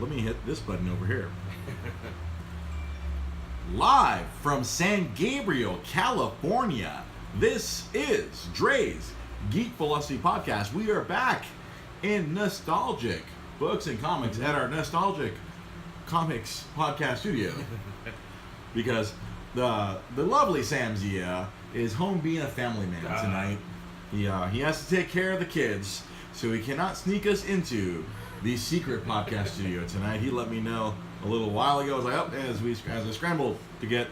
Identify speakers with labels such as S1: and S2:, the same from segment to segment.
S1: let me hit this button over here. Live from San Gabriel, California, this is Dre's Geek Philosophy Podcast. We are back in nostalgic books and comics at our nostalgic comics podcast studio because the lovely Sam Zia is home being a family man tonight. He has to take care of the kids, so he cannot sneak us into the secret podcast studio tonight. He let me know a little while ago. I was like, oh, as I scrambled to get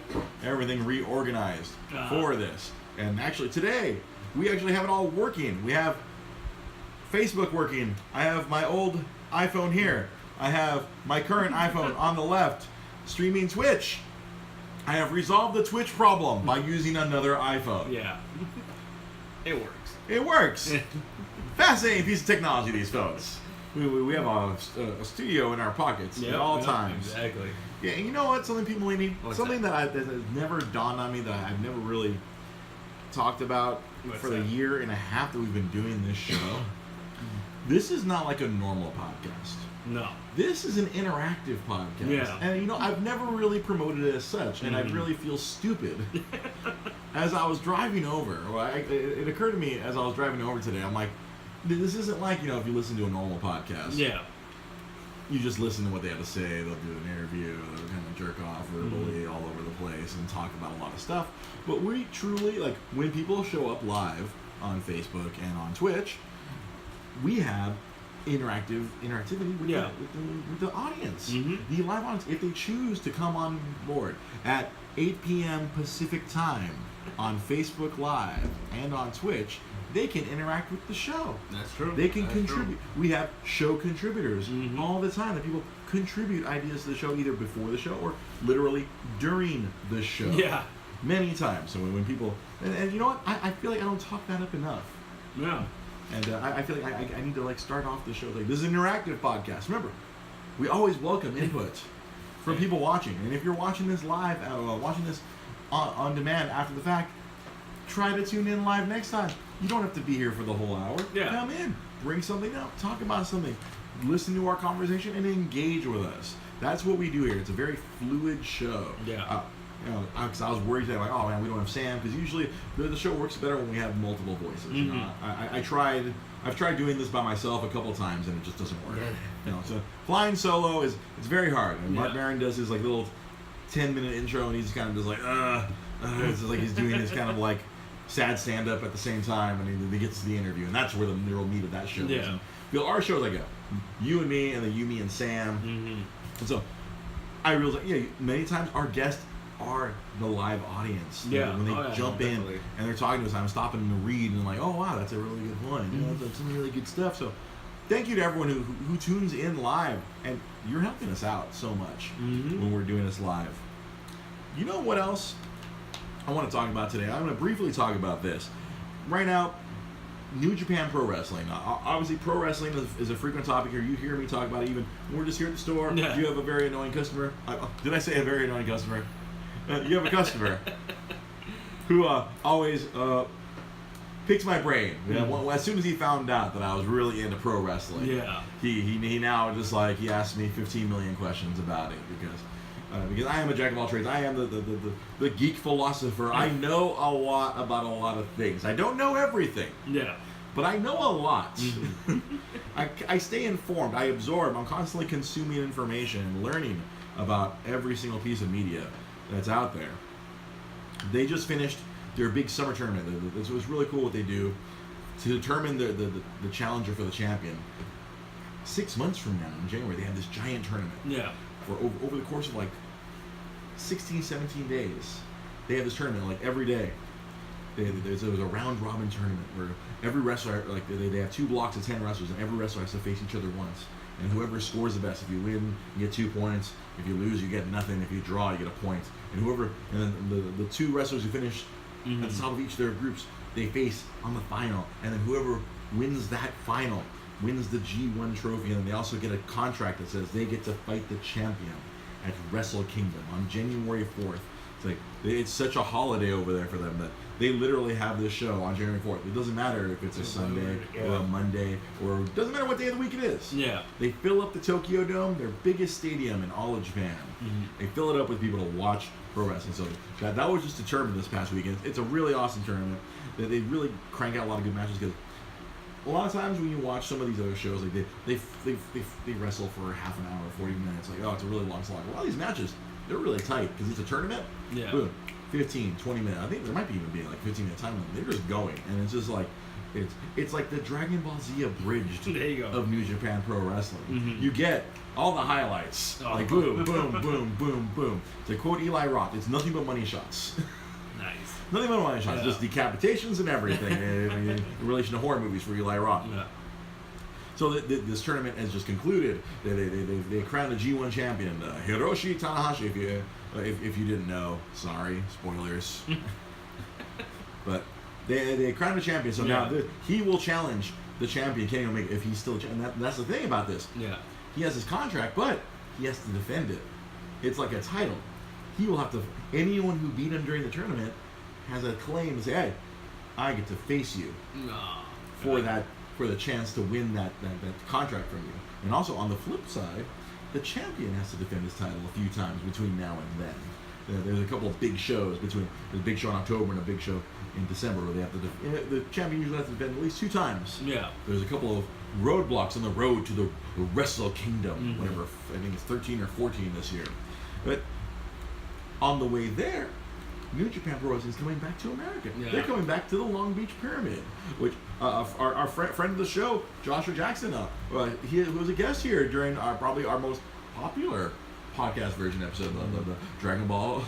S1: everything reorganized for this. And actually today, we actually have it all working. We have Facebook working. I have my old iPhone here. I have my current iPhone on the left, streaming Twitch. I have resolved the Twitch problem by using another iPhone.
S2: Yeah. It works.
S1: It works. Fascinating piece of technology, these folks. We have a studio in our pockets at all times.
S2: Exactly.
S1: Yeah, and you know what? Something people need. Something that has never dawned on me, that I've never really talked about for the year and a half that we've been doing this show. This is not like a normal podcast.
S2: No.
S1: This is an interactive podcast.
S2: Yeah.
S1: And I've never really promoted it as such, and I really feel stupid. As I was driving over, it occurred to me as I was driving over today, I'm like, this isn't like, if you listen to a normal podcast.
S2: Yeah.
S1: You just listen to what they have to say, they'll do an interview, they'll kind of jerk off verbally all over the place and talk about a lot of stuff. But we truly, like, when people show up live on Facebook and on Twitch, we have interactivity with the audience. The live audience, if they choose to come on board at 8 p.m. Pacific time on Facebook Live and on Twitch, they can interact with the show.
S2: That's true.
S1: They can contribute. We have show contributors all the time that people contribute ideas to the show either before the show or literally during the show.
S2: Yeah.
S1: Many times. So when people... And you know what? I feel like I don't talk that up enough.
S2: Yeah.
S1: And I feel like I need to start off the show like this is an interactive podcast. Remember, we always welcome input from people watching. And if you're watching this live, watching this on demand after the fact, try to tune in live next time. You don't have to be here for the whole hour.
S2: Yeah.
S1: Come in, bring something up, talk about something, listen to our conversation, and engage with us. That's what we do here. It's a very fluid show.
S2: Yeah.
S1: Because I was worried today, like, oh man, we don't have Sam, because usually the show works better when we have multiple voices. I've tried doing this by myself a couple times, and it just doesn't work. So flying solo it's very hard. And Mark Maron does his little 10-minute intro, and he's just kind of just like, it's just like he's doing his kind of like sad stand-up at the same time, and he gets to the interview, and that's where the real meat of that show is. And our show is like you and me, and then you, me, and Sam. And so I realized, many times our guests are the live audience. When they jump in and they're talking to us, I'm stopping them to read, and I'm like, oh wow, that's a really good one. That's some really good stuff. So thank you to everyone who tunes in live, and you're helping us out so much when we're doing this live. You know what else I want to talk about today? I'm going to briefly talk about this. Right now, New Japan Pro Wrestling. Obviously, pro wrestling is a frequent topic here. You hear me talk about it even when we're just here at the store. You have a very annoying customer. Did I say a very annoying customer? You have a customer who always picks my brain. As soon as he found out that I was really into pro wrestling, he now just he asks me 15 million questions about it because I am a jack of all trades. I am the geek philosopher. I know a lot about a lot of things. I don't know everything. But I know a lot. I stay informed. I absorb. I'm constantly consuming information and learning about every single piece of media that's out there. They just finished their big summer tournament. It was really cool what they do to determine the challenger for the champion. 6 months from now, in January, they have this giant tournament. For over the course of 16, 17 days, they have this tournament every day. There's a round robin tournament where every wrestler, they have 2 blocks of 10 wrestlers, and every wrestler has to face each other once. And whoever scores the best, if you win, you get 2 points. If you lose, you get nothing. If you draw, you get a point. And then the 2 wrestlers who finish at the top of each of their groups, they face on the final. And then whoever wins that final wins the G1 trophy. And then they also get a contract that says they get to fight the champion at Wrestle Kingdom on January 4th. It's like it's such a holiday over there for them that they literally have this show on January 4th. It doesn't matter if it's a Sunday or a Monday, or it doesn't matter what day of the week it is.
S2: Yeah.
S1: They fill up the Tokyo Dome, their biggest stadium in all of Japan.
S2: Mm-hmm.
S1: They fill it up with people to watch pro wrestling. So that was just a tournament this past weekend. It's a really awesome tournament. They really crank out a lot of good matches because a lot of times when you watch some of these other shows, like they wrestle for half an hour, 40 minutes. Like, oh, it's a really long slog. A lot of these matches, they're really tight because it's a tournament.
S2: Yeah.
S1: Boom, 15, 20 minutes. I think there might be even be like 15-minute time limit. They're just going, and it's just like it's like the Dragon Ball Z abridged
S2: There you go.
S1: of New Japan Pro Wrestling.
S2: Mm-hmm.
S1: You get all the highlights, like boom, boom, boom, boom, boom. To quote Eli Roth, it's nothing but money shots.
S2: Nice.
S1: Nothing but money shots, just decapitations and everything in relation to horror movies for Eli Roth.
S2: Yeah.
S1: So this tournament has just concluded. They crowned a G1 champion, Hiroshi Tanahashi. If you didn't know, sorry, spoilers. But they crowned a champion, so now he will challenge the champion Kenny Omega if he's still. And that's the thing about this.
S2: Yeah.
S1: He has his contract, but he has to defend it. It's like a title. He will have to. Anyone who beat him during the tournament has a claim to say, "Hey, I get to face you for the chance to win that contract from you." And also on the flip side, the champion has to defend his title a few times between now and then. There's a couple of big shows between the big show in October and a big show in December where they have to. The champion usually has to defend at least 2 times.
S2: Yeah.
S1: There's a couple of roadblocks on the road to the Wrestle Kingdom. Whatever, I think it's 13 or 14 this year. But on the way there, New Japan Pro Wrestling is coming back to America.
S2: Yeah.
S1: They're coming back to the Long Beach Pyramid, which our friend of the show, Joshua Jackson, he was a guest here during probably our most popular podcast version episode of the Dragon Ball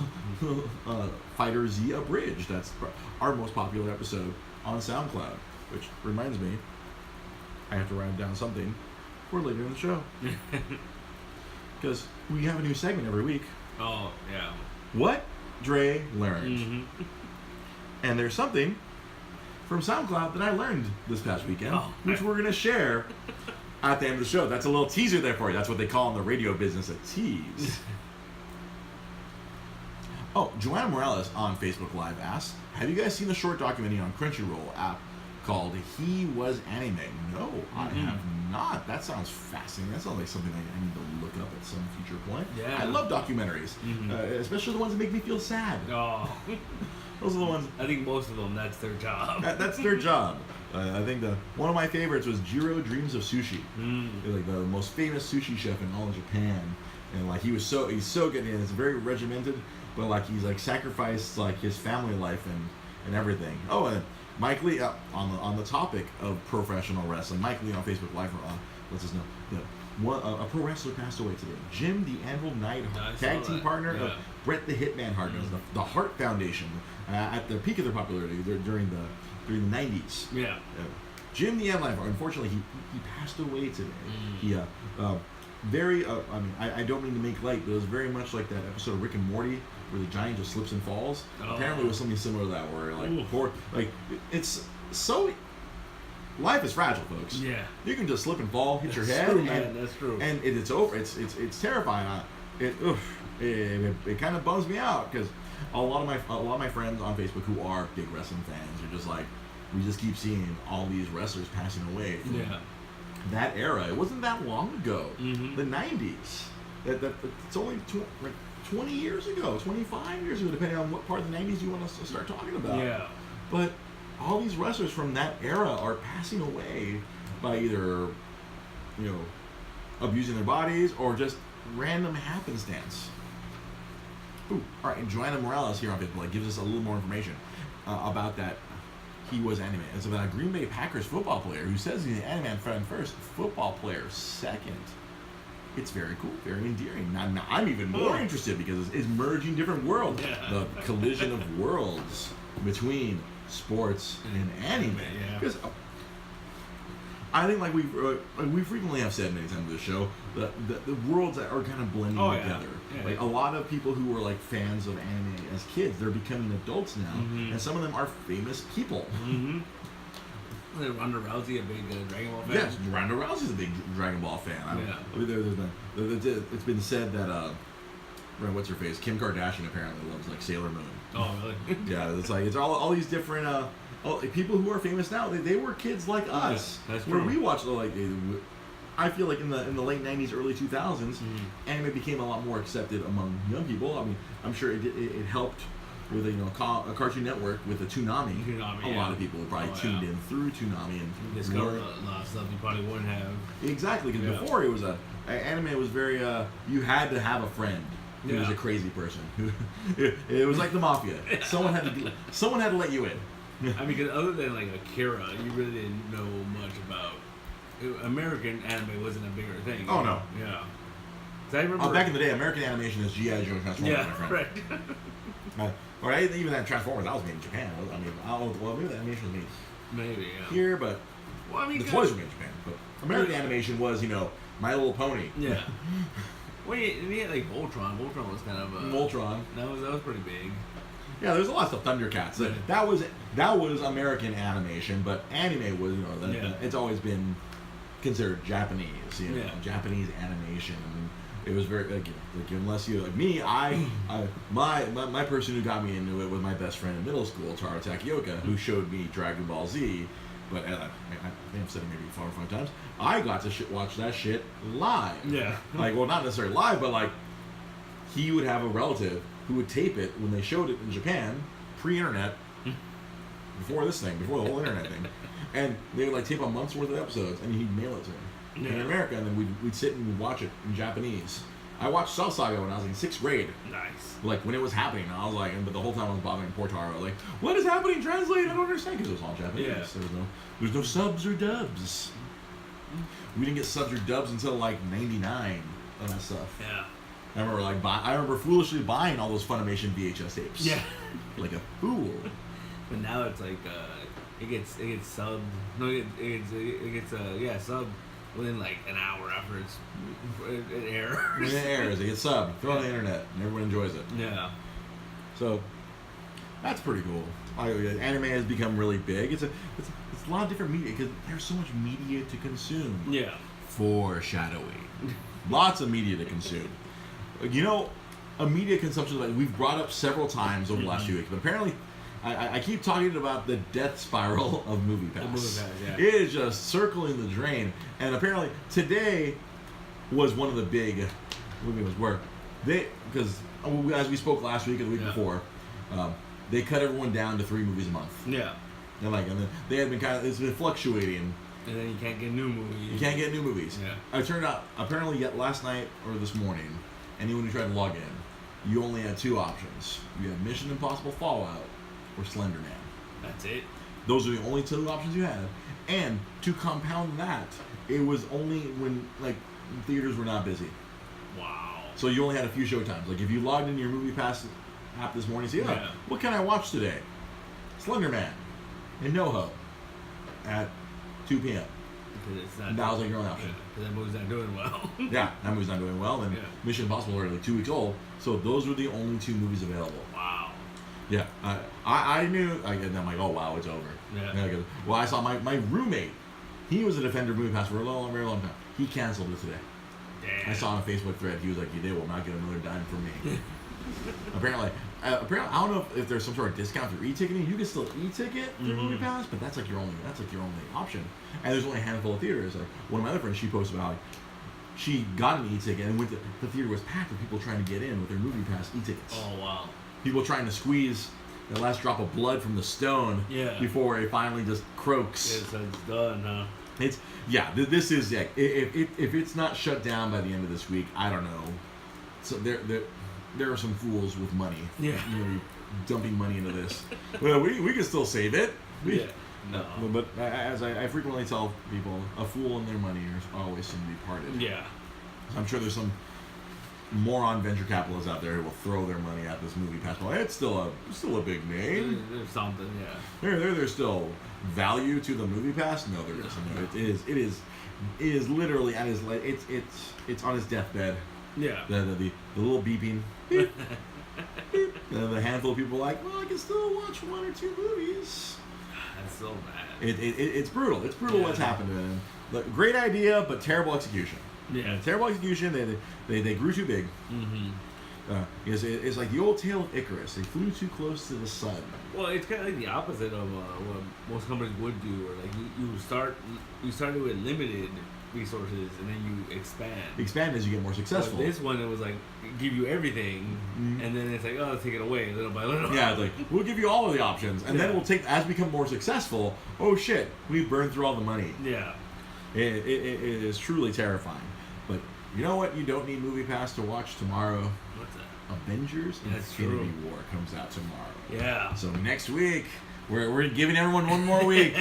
S1: Fighter Z Abridged. That's our most popular episode on SoundCloud, which reminds me, I have to write down something for later in the show. Because we have a new segment every week.
S2: Oh, yeah.
S1: What Dre learned.
S2: Mm-hmm.
S1: And there's something from SoundCloud that I learned this past weekend, which we're going to share at the end of the show. That's a little teaser there for you. That's what they call in the radio business a tease. Oh, Joanna Morales on Facebook Live asked, have you guys seen the short documentary on Crunchyroll app called He Was Anime? No, I have not. That sounds fascinating. That sounds like something I need to look up at some future point.
S2: Yeah.
S1: I love documentaries, especially the ones that make me feel sad.
S2: Oh.
S1: Those are the ones.
S2: I think most of them, that's their job.
S1: That's their job. I think one of my favorites was Jiro Dreams of Sushi. Like the most famous sushi chef in all of Japan, and like he's so good. And it's very regimented, but like he's like sacrificed like his family life and everything. Oh, and Mike Lee on the topic of professional wrestling. Mike Lee on Facebook Live lets us know. A pro wrestler passed away today. Jim the Anvil Neidhart, tag team partner of Bret the Hitman Hart, the Hart Foundation at the peak of their popularity during the 90s.
S2: Yeah.
S1: Jim the Anvil Neidhart, unfortunately, he passed away today. He very I don't mean to make light, but it was very much like that episode of Rick and Morty where the giant just slips and falls. Apparently, it was something similar to that, where it's so. Life is fragile, folks.
S2: Yeah.
S1: You can just slip and fall, hit your head,
S2: true, man. That's true.
S1: And it's over. It's terrifying. It kind of bums me out because a lot of my friends on Facebook who are big wrestling fans are just like, we just keep seeing all these wrestlers passing away from that era. It wasn't that long ago. The 90s. It's only 20 years ago, 25 years ago, depending on what part of the 90s you want us to start talking about.
S2: Yeah.
S1: But all these wrestlers from that era are passing away by either, abusing their bodies or just random happenstance. Ooh, all right, and Joanna Morales here on Facebook gives us a little more information about that. He was anime. It's about a Green Bay Packers football player who says he's an anime fan first, football player second. It's very cool, very endearing. Now I'm even more interested because it's merging different worlds. The collision of worlds between sports and anime. Because I think, like we frequently have said many times on the show, the worlds that are kind of blending together. Like a lot of people who were like fans of anime as kids, they're becoming adults now, and some of them are famous people.
S2: Ronda Rousey, a big Dragon Ball fan.
S1: Yes, Ronda Rousey's a big Dragon Ball fan. It's been said that what's her face? Kim Kardashian apparently loves like Sailor Moon.
S2: Oh, really?
S1: Yeah, it's like it's all these different people who are famous now. They were kids like us.
S2: That's
S1: where
S2: true.
S1: we watched like. I feel like in the late '90s, early 2000s, anime became a lot more accepted among young people. I mean, I'm sure it helped with a Cartoon Network with the Toonami. A lot of people probably tuned in through Toonami and
S2: discovered a lot of stuff you probably wouldn't have.
S1: Exactly, because before it was anime was very you had to have a friend who was a crazy person. It was like the mafia. Someone had to let you in.
S2: I mean, because other than like Akira, you really didn't know much about. American anime wasn't a bigger thing.
S1: Oh no.
S2: Yeah. I remember
S1: back in the day, American animation is G.I. Joe and Transformers.
S2: Yeah,
S1: my friend.
S2: right.
S1: Or even that Transformers, that was made in Japan. I mean, I don't know. Well, maybe the animation was made
S2: Maybe. Yeah.
S1: here, but
S2: Well, I mean,
S1: the toys were made in Japan. But American animation was, My Little Pony.
S2: Yeah. Well, we had like Voltron. Voltron was kind of
S1: Voltron.
S2: That was pretty big.
S1: Yeah, there's a lot of stuff. Thundercats.
S2: Yeah.
S1: That was American animation, but anime was it's always been considered Japanese. Japanese animation. It was very like unless you like me, my person who got me into it was my best friend in middle school, Taro Takioka, who showed me Dragon Ball Z. But I think I've said it maybe 4 or 5 times. I got to watch that shit live.
S2: Yeah.
S1: Like, well, not necessarily live, but like he would have a relative who would tape it when they showed it in Japan, pre-internet, before the whole internet thing, and they would like tape a month's worth of episodes, and he'd mail it to me in America, and then we'd sit and watch it in Japanese. I watched Cell Saga when I was in 6th grade.
S2: Nice.
S1: Like when it was happening, I was like, but the whole time I was bothering poor Taro, like, what is happening? Translate! I don't understand, because it was all Japanese.
S2: Yeah.
S1: There's no subs or dubs. We didn't get subs or dubs until like '99 on that stuff.
S2: Yeah.
S1: I remember foolishly buying all those Funimation VHS tapes.
S2: Yeah.
S1: Like a fool.
S2: But now it's like it gets subbed. No, it gets subbed within like an hour after it airs.
S1: When it airs, it gets subbed, throw it on the internet, and everyone enjoys it.
S2: Yeah.
S1: So that's pretty cool. Anime has become really big. It's a lot of different media because there's so much media to consume.
S2: Yeah.
S1: Foreshadowing. Lots of media to consume. A media consumption that we've brought up several times over the last few weeks, but apparently I keep talking about the death spiral of MoviePass.
S2: Yeah.
S1: It is just circling the drain, and apparently today was one of the big movies where because as we spoke last week and the week before, they cut everyone down to 3 movies a month.
S2: Yeah.
S1: And then they had been it's been fluctuating.
S2: And then you can't get new movies.
S1: You can't get new movies.
S2: Yeah.
S1: It turned out apparently yet last night or this morning, anyone who tried to log in, you only had 2 options. You had Mission Impossible Fallout or Slender Man.
S2: That's it.
S1: Those are the only 2 options you had. And to compound that, it was only when theaters were not busy.
S2: Wow.
S1: So you only had a few show times. Like if you logged into your MoviePass app this morning, say, what can I watch today? Slender Man in NoHo at 2 p.m.
S2: Because it's not.
S1: That was like your only option.
S2: Because that movie's not doing well.
S1: Yeah, that movie's not doing well, and Mission Impossible is already 2 weeks old, so those were the only 2 movies available.
S2: Wow.
S1: Yeah, I knew, and I'm like, oh wow, it's over.
S2: Yeah.
S1: Well, I saw my roommate, he was a defender of MoviePass for a very long time. He canceled it today.
S2: Damn.
S1: I saw on a Facebook thread, he was like, they will not get another dime from me. Apparently, I don't know if there's some sort of discount for e-ticketing. You can still e-ticket through MoviePass, but that's like your only option. And there's only a handful of theaters. Like one of my other friends, she posted about she got an e-ticket and went the theater was packed with people trying to get in with their MoviePass e-tickets.
S2: Oh wow. People
S1: trying to squeeze the last drop of blood from the stone before it finally just croaks.
S2: Yeah, so it's done, huh?
S1: This is if it's not shut down by the end of this week, I don't know. So there are some fools with money.
S2: Yeah.
S1: Dumping money into this. Well, we can still save it.
S2: No.
S1: But as I frequently tell people, a fool and their money are always soon to be parted.
S2: Yeah.
S1: I'm sure there's some moron venture capitalists out there who will throw their money at this MoviePass. Well, it's still a big name.
S2: There's something, yeah.
S1: There's still value to the MoviePass. No, there isn't. No, it is literally at his it's on his deathbed.
S2: Yeah.
S1: The little beeping. Beep, beep. And the handful of people are like, well, I can still watch 1 or 2 movies.
S2: That's so bad.
S1: It's brutal. It's brutal what's happened to him. Look, great idea, but terrible execution.
S2: Yeah.
S1: Terrible execution. They grew too big.
S2: Mm-hmm.
S1: It's like the old tale of Icarus. They flew too close to the sun.
S2: Well, it's kind of like the opposite of what most companies would do, where like you started with limited resources and then you expand.
S1: Expand as you get more successful.
S2: But this one, it was like give you everything, and then it's like, oh, let's take it away little by little.
S1: Yeah, it's like we'll give you all of the options, and then we'll take as we become more successful. Oh shit, we burned through all the money.
S2: Yeah.
S1: It is truly terrifying. But you know what? You don't need Movie Pass to watch tomorrow.
S2: What's that?
S1: Avengers Infinity War comes out tomorrow.
S2: Yeah.
S1: So next week, we're giving everyone one more week.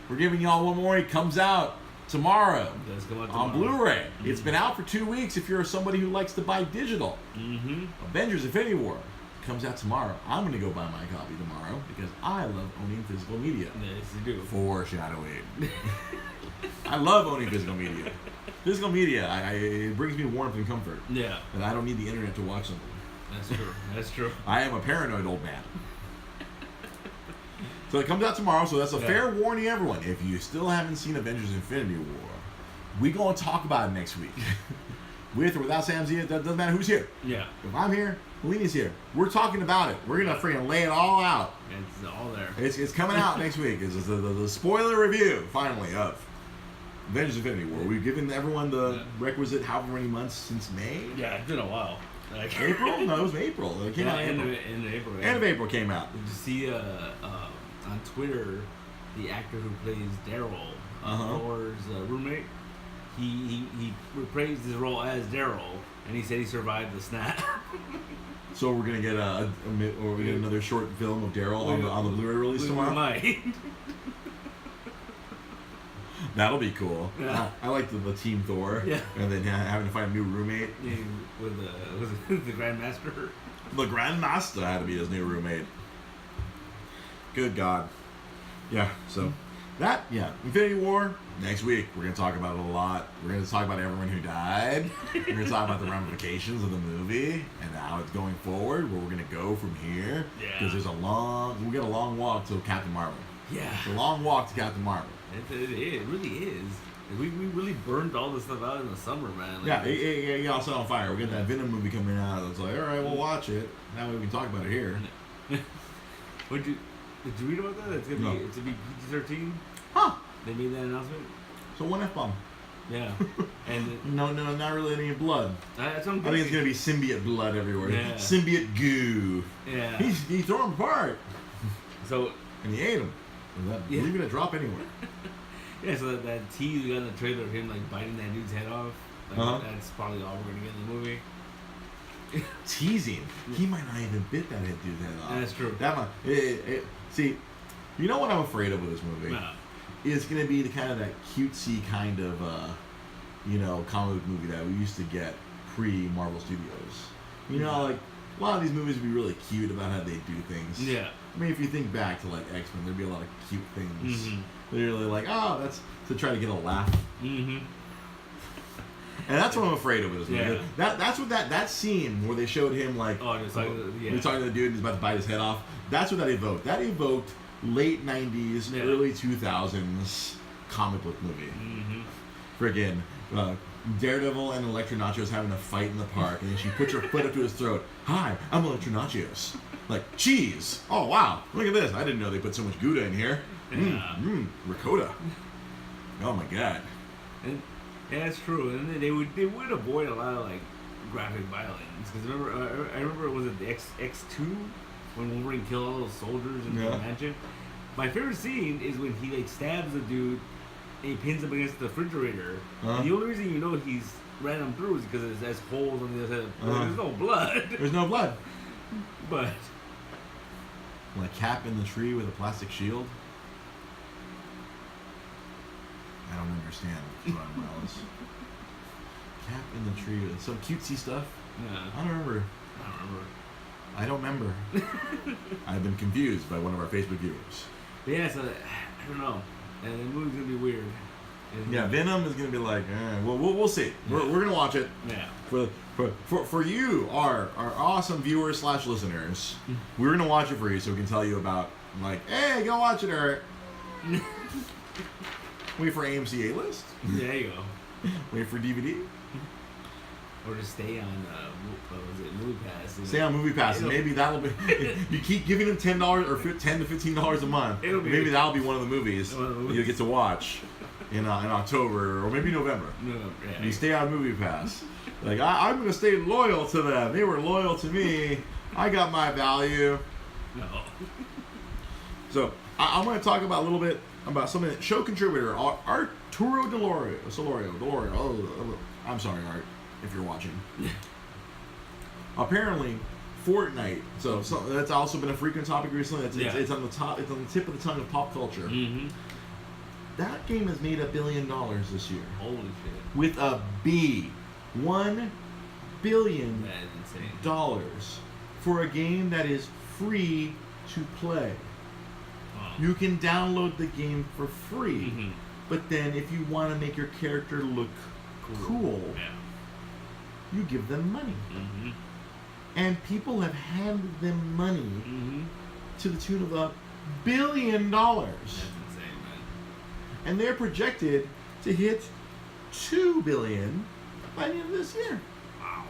S1: We're giving y'all one more week. Comes out tomorrow on Blu-ray. Mm-hmm. It's been out for 2 weeks if you're somebody who likes to buy digital. Mm-hmm. Avengers Infinity War comes out tomorrow. I'm going to go buy my copy tomorrow because I love owning physical media.
S2: Yes, you do.
S1: Foreshadowing. I love owning physical media. Physical media, it brings me warmth and comfort.
S2: Yeah.
S1: And I don't need the internet to watch something.
S2: That's true. That's true.
S1: I am a paranoid old man. So it comes out tomorrow, so that's a fair warning, everyone. If you still haven't seen Avengers Infinity War, we're going to talk about it next week. With or without Sam Z, it doesn't matter who's here.
S2: Yeah.
S1: If I'm here, Melini's here. We're talking about it. We're going to freaking lay it all out.
S2: It's all there.
S1: It's coming out next week. It's the spoiler review, finally, of Avengers Infinity War. We've given everyone the requisite however many months since May.
S2: Yeah, it's been a while. Like,
S1: April? No, it was April. It came out in April.
S2: End of April.
S1: End of April came out.
S2: Did you see on Twitter the actor who plays Daryl, Thor's roommate? He reprised his role as Daryl, and he said he survived the snap.
S1: So we're gonna get another short film of Daryl on the Blu-ray release tomorrow.
S2: We might.
S1: That'll be cool.
S2: Yeah.
S1: I like the Team Thor.
S2: Yeah.
S1: And then having to find a new roommate.
S2: Yeah, with the Grandmaster.
S1: The Grandmaster had to be his new roommate. Good God. Yeah. So Infinity War next week. We're gonna talk about it a lot. We're gonna talk about everyone who died. We're gonna talk about the ramifications of the movie and how it's going forward. Where we're gonna go from here.
S2: Yeah.
S1: Because we got a long walk to Captain Marvel.
S2: Yeah.
S1: It's a long walk to Captain Marvel.
S2: It really is. We really burned all this stuff out in the summer, man.
S1: Like it all set on fire. We got that Venom movie coming out. It's like, all right, we'll watch it. Now we can talk about it here.
S2: Did you read about that? It's gonna be PG-13.
S1: Huh?
S2: They made that announcement.
S1: So one F-bomb.
S2: Yeah. And
S1: no, not really any blood.
S2: I think
S1: it's gonna be symbiote blood everywhere.
S2: Yeah.
S1: Symbiote goo.
S2: Yeah.
S1: He tore him apart.
S2: So.
S1: And he ate him. Leaving a drop anywhere.
S2: Yeah, so that tease we got in the trailer of him like biting that dude's head off, that's probably all we're gonna get in the movie.
S1: Teasing. He might not even bit that dude's head off.
S2: That's true.
S1: That might. See, you know what I'm afraid of with this movie?
S2: No.
S1: It's gonna be the kind of that cutesy kind of, comic book movie that we used to get pre-Marvel Studios. You know, like a lot of these movies would be really cute about how they do things.
S2: Yeah.
S1: I mean, if you think back to like X-Men, there'd be a lot of cute things.
S2: Mm-hmm.
S1: They're really like, oh, that's to try to get a laugh.
S2: Mm-hmm.
S1: And that's what I'm afraid of with this movie.
S2: Yeah.
S1: That's what that scene where they showed him like,
S2: just like
S1: he's talking to the dude and he's about to bite his head off. That's what that evoked. That evoked late '90s, early 2000s comic book movie.
S2: Mm-hmm.
S1: Friggin' Daredevil and Electro Nachos having a fight in the park, and then she puts her foot up to his throat. Hi, I'm Electro Nachos. Like, cheese. Oh, wow. Look at this. I didn't know they put so much Gouda in here. Ricotta. Oh, my God.
S2: And, yeah, that's true. And they would avoid a lot of, like, graphic violence. Because I remember, was it the X2? When Wolverine killed all those soldiers in the mansion? My favorite scene is when he, like, stabs the dude and he pins him against the refrigerator. And the only reason you know he's ran him through is because it has holes on the other side. There's no blood.
S1: There's no blood.
S2: But
S1: like Cap in the tree with a plastic shield. I don't understand Ron Morales. Cap in the tree with some cutesy stuff.
S2: Yeah.
S1: I don't remember. I've been confused by one of our Facebook viewers.
S2: But yeah, so I don't know. And the movie's gonna be weird.
S1: Yeah, Venom is gonna be like, well, we'll see. We're gonna watch it.
S2: Yeah.
S1: For you, our awesome viewers / listeners, we're gonna watch it for you so we can tell you about, like, hey, go watch it, Eric. Wait for AMC A-List.
S2: There you go.
S1: Wait for DVD.
S2: Or just stay on, what was it, Movie Pass.
S1: Stay on Movie Pass, and maybe that'll be. You keep giving them $10 or $10 to $15 a month. Maybe that'll be one of the movies you get to watch in October or maybe November. You stay on Movie Pass. Like I'm gonna stay loyal to them. They were loyal to me. I got my value.
S2: No.
S1: So I'm gonna talk about a little bit about something that show contributor Arturo Delorio. Oh, I'm sorry, Art, if you're watching. Apparently, Fortnite. So that's also been a frequent topic recently. It's on the top. It's on the tip of the tongue of pop culture.
S2: Mm-hmm.
S1: That game has made $1 billion this year.
S2: Holy shit!
S1: With a B, $1 billion
S2: That is insane.
S1: For a game that is free to play.
S2: Wow.
S1: You can download the game for free,
S2: Mm-hmm.
S1: but then if you want to make your character look cool, you give them money.
S2: Mm-hmm.
S1: And people have handed them money
S2: Mm-hmm.
S1: to the tune of $1 billion.
S2: That's insane, man.
S1: And they're projected to hit $2 billion by the end of this year.
S2: Wow.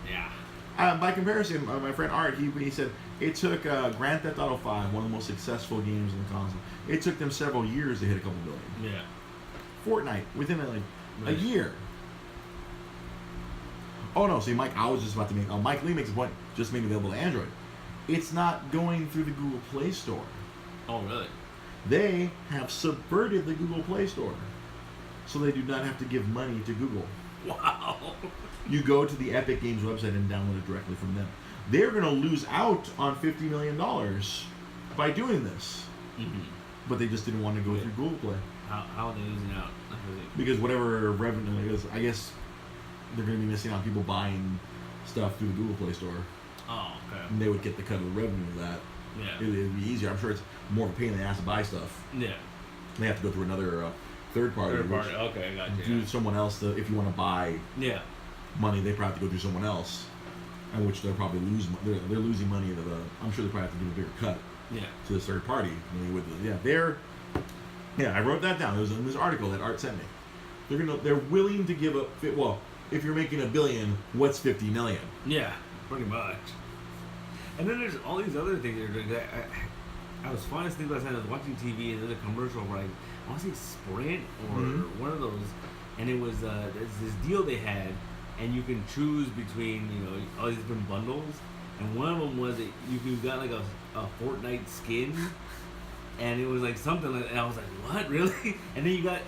S2: Yeah.
S1: By comparison, my friend Art, he said it took Grand Theft Auto 5, one of the most successful games on the console. It took them several years to hit a couple billion.
S2: Yeah.
S1: Fortnite, within a year. Oh no, see, Mike, I was just about to make. Mike Lee makes a point. Just made it available to Android. It's not going through the Google Play Store.
S2: Oh really?
S1: They have subverted the Google Play Store, so they do not have to give money to Google.
S2: Wow.
S1: You go to the Epic Games website and download it directly from them. They're going to lose out on $50 million by doing this, but they just didn't want to go through Google Play.
S2: How are they losing out?
S1: Because whatever revenue is, I guess they're going to be missing out on people buying stuff through the Google Play Store.
S2: Oh, okay.
S1: And they would get the cut of the revenue of that.
S2: Yeah.
S1: It'd be easier. I'm sure it's more of a pain in the ass to buy stuff.
S2: Yeah.
S1: They have to go through another third party.
S2: Okay, I got you.
S1: Do someone else if you want to buy money, they probably have to go through someone else, and which they'll probably lose. They're losing money. I'm sure they probably have to give a bigger cut. To this third party. I wrote that down. It was in this article that Art sent me. They're willing to give up. Well, if you're making $1 billion, what's $50 million?
S2: Yeah, pretty much. And then there's all these other things they're doing. I was finding this thing last night. I was watching TV and there's a commercial where I want to say Sprint or one of those, and it was there's this deal they had, and you can choose between all these different bundles, and one of them was that you got like a Fortnite skin, and it was like something like, and I was like, what, really? And then you got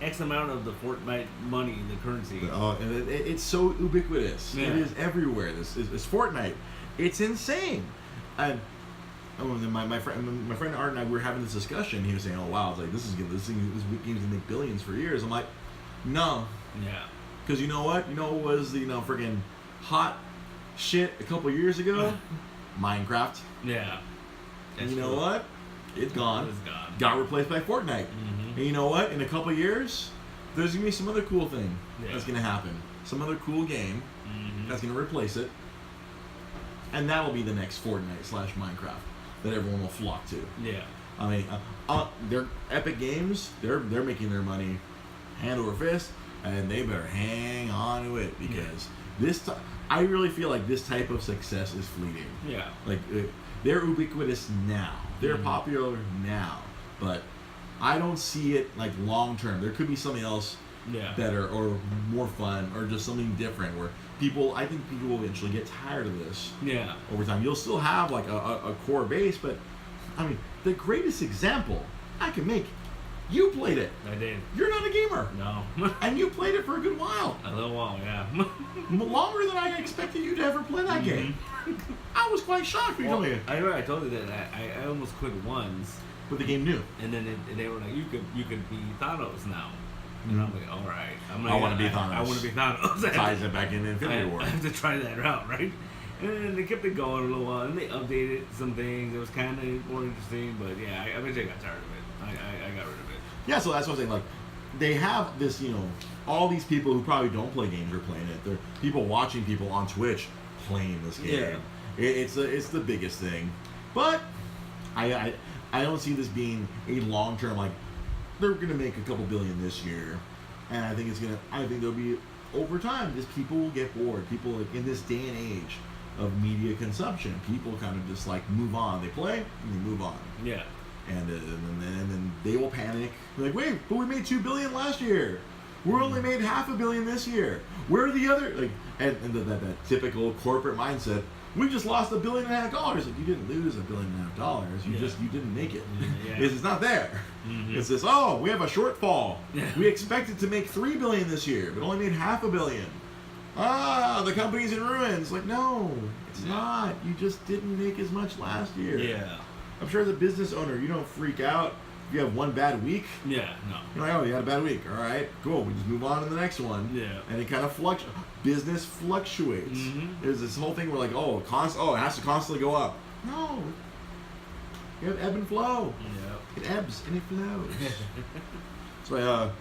S2: X amount of the Fortnite money, the currency.
S1: And it's so ubiquitous.
S2: Yeah.
S1: It is everywhere. This is Fortnite. It's insane. And my friend Art and I were having this discussion. He was saying, "Oh wow, it's like this game's gonna make billions for years." I'm like, no.
S2: Yeah.
S1: Because you know what? You know what was the freaking hot shit a couple years ago? Minecraft.
S2: Yeah.
S1: And you know what? It's gone.
S2: It's gone.
S1: Got replaced by Fortnite. And you know what? In a couple years, there's gonna be some other cool thing that's gonna happen. Some other cool game that's gonna replace it, and that'll be the next Fortnite/Minecraft that everyone will flock to.
S2: Yeah.
S1: I mean, they're Epic Games. They're making their money hand over fist, and they better hang on to it because I really feel like this type of success is fleeting.
S2: Yeah.
S1: Like they're ubiquitous now. They're popular now, but I don't see it like long term. There could be something else better or more fun or just something different where I think people will eventually get tired of this.
S2: Yeah.
S1: Over time, you'll still have like a core base, but I mean, the greatest example I can make, you played it.
S2: I did.
S1: You're not a gamer.
S2: No.
S1: And you played it for a good while.
S2: A little while, yeah.
S1: Longer than I expected you to ever play that game. I was quite shocked when you told me.
S2: I remember I told you that I almost quit once.
S1: But the game knew.
S2: And then they were like, you could be Thanos now. And I'm like, all right.
S1: I want to be Thanos.
S2: I want to be Thanos.
S1: Ties it back into Infinity War.
S2: I have to try that route, right? And then they kept it going a little while, and they updated some things. It was kind of more interesting, but yeah, I eventually got tired of it. I got rid of it.
S1: Yeah, so that's what I'm saying. Like, they have this, all these people who probably don't play games are playing it. They're people watching people on Twitch playing this game. Yeah. It's the biggest thing. But I don't see this being a long term, like, they're going to make a couple billion this year. And I think there'll be over time, just people will get bored. People, like, in this day and age of media consumption, people kind of just like move on. They play and they move on.
S2: Yeah.
S1: And then they will panic. They're like, wait, but we made $2 billion last year. We're only made $500 million this year. Where are the other, like, and that typical corporate mindset? We just lost $1.5 billion. Like, you didn't lose $1.5 billion. You didn't make it.
S2: Yeah.
S1: It's not there.
S2: Mm-hmm.
S1: It's this. Oh, we have a shortfall. We expected to make $3 billion this year, but only made $500 million. Ah, the company's in ruins. Like, no, it's not. You just didn't make as much last year.
S2: Yeah.
S1: I'm sure as a business owner, you don't freak out if you have one bad week.
S2: Yeah, no.
S1: You're like, oh, you had a bad week. All right, cool. We just move on to the next one.
S2: Yeah.
S1: And it kind of business fluctuates.
S2: Mm-hmm.
S1: There's this whole thing where like, it has to constantly go up. No. You have ebb and flow.
S2: Yeah.
S1: It ebbs and it flows. So,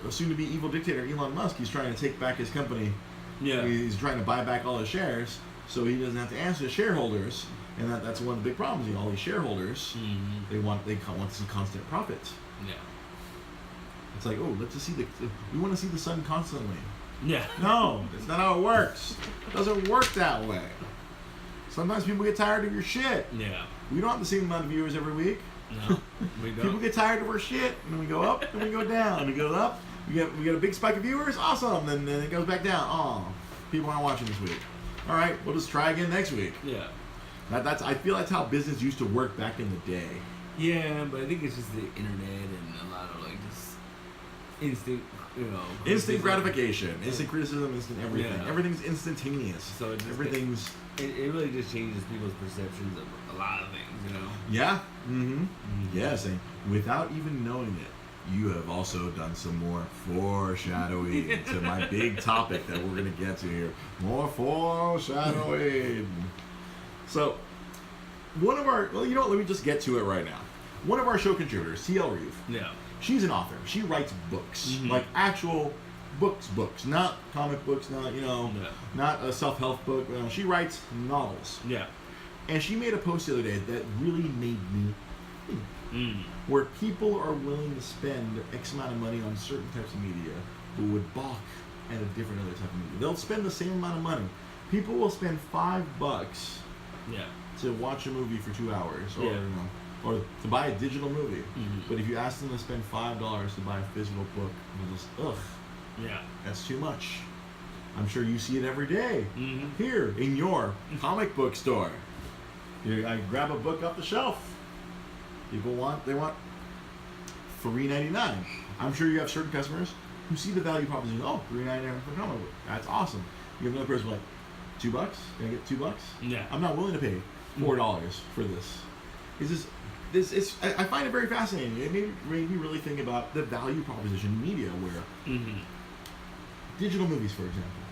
S1: soon-to-be evil dictator Elon Musk, he's trying to take back his company.
S2: Yeah.
S1: He's trying to buy back all his shares so he doesn't have to answer to shareholders. And that's one of the big problems. All these shareholders, they want to see constant profit.
S2: Yeah.
S1: It's like, let's just we want to see the sun constantly.
S2: Yeah.
S1: No, that's not how it works. It doesn't work that way. Sometimes people get tired of your shit.
S2: Yeah.
S1: We don't have the same amount of viewers every week.
S2: No, we don't.
S1: People get tired of our shit, and then we go up, and we go down. We go up, we get a big spike of viewers, awesome. Then it goes back down. Oh, people aren't watching this week. All right, we'll just try again next week.
S2: Yeah.
S1: I feel that's how business used to work back in the day.
S2: Yeah, but I think it's just the internet and a lot of like just
S1: instant gratification, instant criticism, instant everything.
S2: Yeah.
S1: Everything's instantaneous.
S2: So it really just changes people's perceptions of a lot of things,
S1: Yeah. Mm-hmm. Yes, and without even knowing it, you have also done some more foreshadowing to my big topic that we're going to get to here. More foreshadowing. So, let me just get to it right now. One of our show contributors, T.L. Reeve, she's an author. She writes books, like actual books, not comic books, not a self-help book. She writes novels.
S2: Yeah.
S1: And she made a post the other day that really made me think. Where people are willing to spend X amount of money on certain types of media but would balk at a different other type of media. They'll spend the same amount of money. People will spend $5 to watch a movie for 2 hours, or to buy a digital movie. But if you ask them to spend $5 to buy a physical book, they'll just, that's too much. I'm sure you see it every day here in your comic book store. I grab a book off the shelf. They want $3.99. I'm sure you have certain customers who see the value proposition. Oh, $3.99 for a comic book. That's awesome. You have another person like, $2? Can I get $2?
S2: Yeah.
S1: I'm not willing to pay $4 for this. I find it very fascinating. It made me really think about the value proposition in media, where digital movies, for example,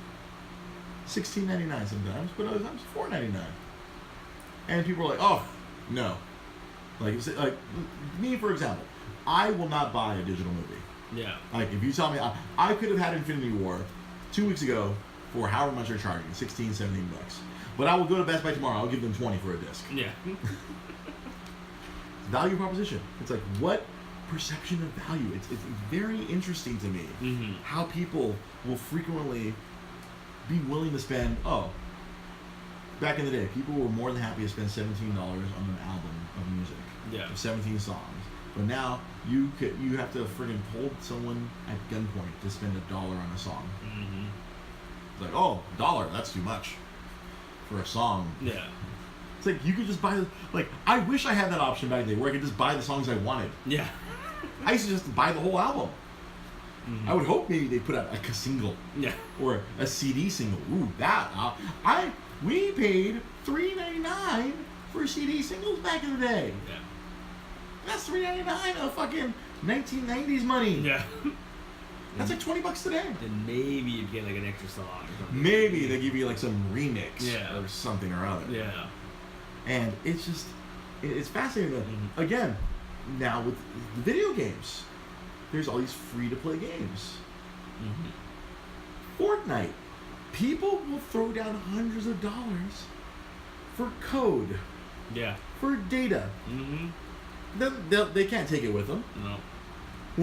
S1: $16.99 sometimes, but other times $4.99. And people are like, oh, no. Like me, for example, I will not buy a digital movie.
S2: Yeah.
S1: Like, if you tell me, I could have had Infinity War 2 weeks ago for however much they're charging, $16, $17. But I will go to Best Buy tomorrow. I'll give them $20 for a disc.
S2: Yeah.
S1: Value proposition. It's like, what perception of value? It's very interesting to me how people will frequently be willing to spend. Back in the day, people were more than happy to spend $17 on an album of music.
S2: Yeah.
S1: 17 songs. But now you have to friggin' hold someone at gunpoint to spend $1 on a song. It's like, $1, that's too much for a song.
S2: Yeah.
S1: It's like you could just buy I wish I had that option back then where I could just buy the songs I wanted.
S2: Yeah.
S1: I used to just buy the whole album. I would hope maybe they put out like a single.
S2: Yeah.
S1: Or a CD single. Ooh, we paid $3.99 for CD singles back in the day.
S2: Yeah.
S1: That's $3.99 of fucking 1990s money.
S2: Yeah.
S1: That's like $20 today.
S2: Then maybe you'd get like an extra song or something.
S1: Maybe they give you like some remix
S2: or
S1: something or other.
S2: Yeah. And
S1: it's fascinating that, again, now with video games, there's all these free-to-play games. Fortnite. People will throw down hundreds of dollars for code.
S2: Yeah.
S1: For data. They can't take it with them.
S2: No.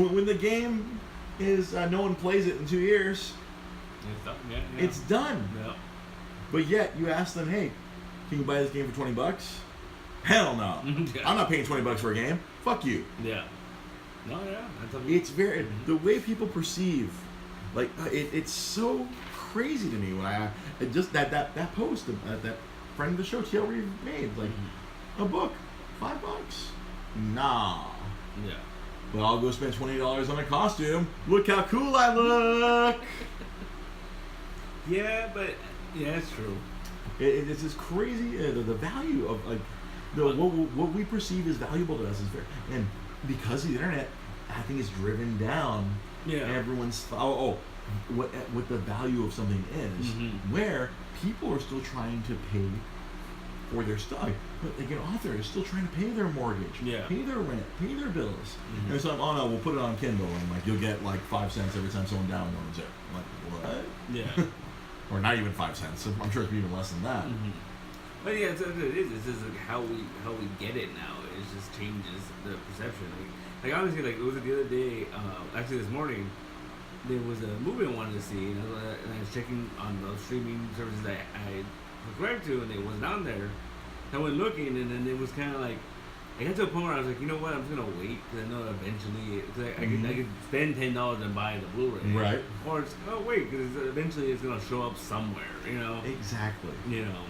S1: When the game is, no one plays it in 2 years,
S2: It's done. Yeah.
S1: It's done.
S2: Yeah.
S1: But yet you ask them, hey, can you buy this game for $20? Hell no.
S2: Yeah.
S1: I'm not paying $20 for a game. Fuck you.
S2: Yeah. No, yeah.
S1: It's very the way people perceive, like it's so crazy to me when I just that post that friend of the show TL Reeve made like a book, $5. Nah.
S2: Yeah.
S1: But I'll go spend $20 on a costume. Look how cool I look.
S2: Yeah, but it's true.
S1: It's this crazy the value of like what we perceive as valuable to us is very, and because of the internet, I think it's driven down everyone's what the value of something is, where people are still trying to pay for their stuff. But like an author is still trying to pay their mortgage, pay their rent, pay their bills. And so oh no, we'll put it on Kindle and like you'll get like 5 cents every time someone downloads it. I'm like, what?
S2: Yeah.
S1: Or not even 5 cents. I'm sure it's even less than that.
S2: But yeah, it is. It's just like how we get it now. It just changes the perception. Like honestly, like it was the other day. Actually, this morning, there was a movie I wanted to see, and I was checking on the streaming services that I subscribed to, and it wasn't on there. So I went looking, and then it was kind of like I got to a point where I was like, you know what, I'm just gonna wait because I know eventually, cause I could spend $10 and buy the Blu-ray,
S1: right?
S2: Or it's wait, because eventually it's gonna show up somewhere, you know?
S1: Exactly.
S2: You know.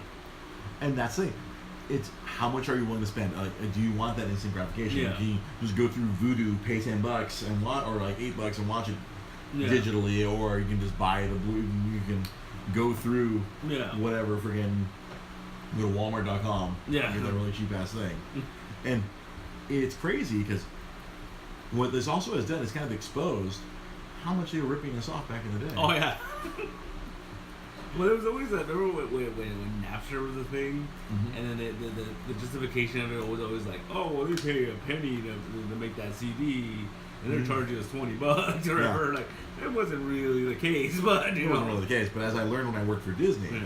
S1: And that's the thing. It's how much are you willing to spend? Like, do you want that instant gratification?
S2: Yeah.
S1: Can you just go through Vudu, pay $10 and or like $8 and watch it digitally, or you can just buy the blue. You can go through whatever friggin' go to Walmart.com.
S2: Yeah.
S1: Get that really cheap ass thing. And it's crazy because what this also has done is kind of exposed how much they were ripping us off back in the day.
S2: Oh yeah. Well, there was always that. Remember when Napster was a thing, and then the justification of it was always like, oh, well, they pay a penny to make that CD, and they're charging us $20 or whatever. Like it wasn't really the case, but
S1: it wasn't really the case. But as I learned when I worked for Disney,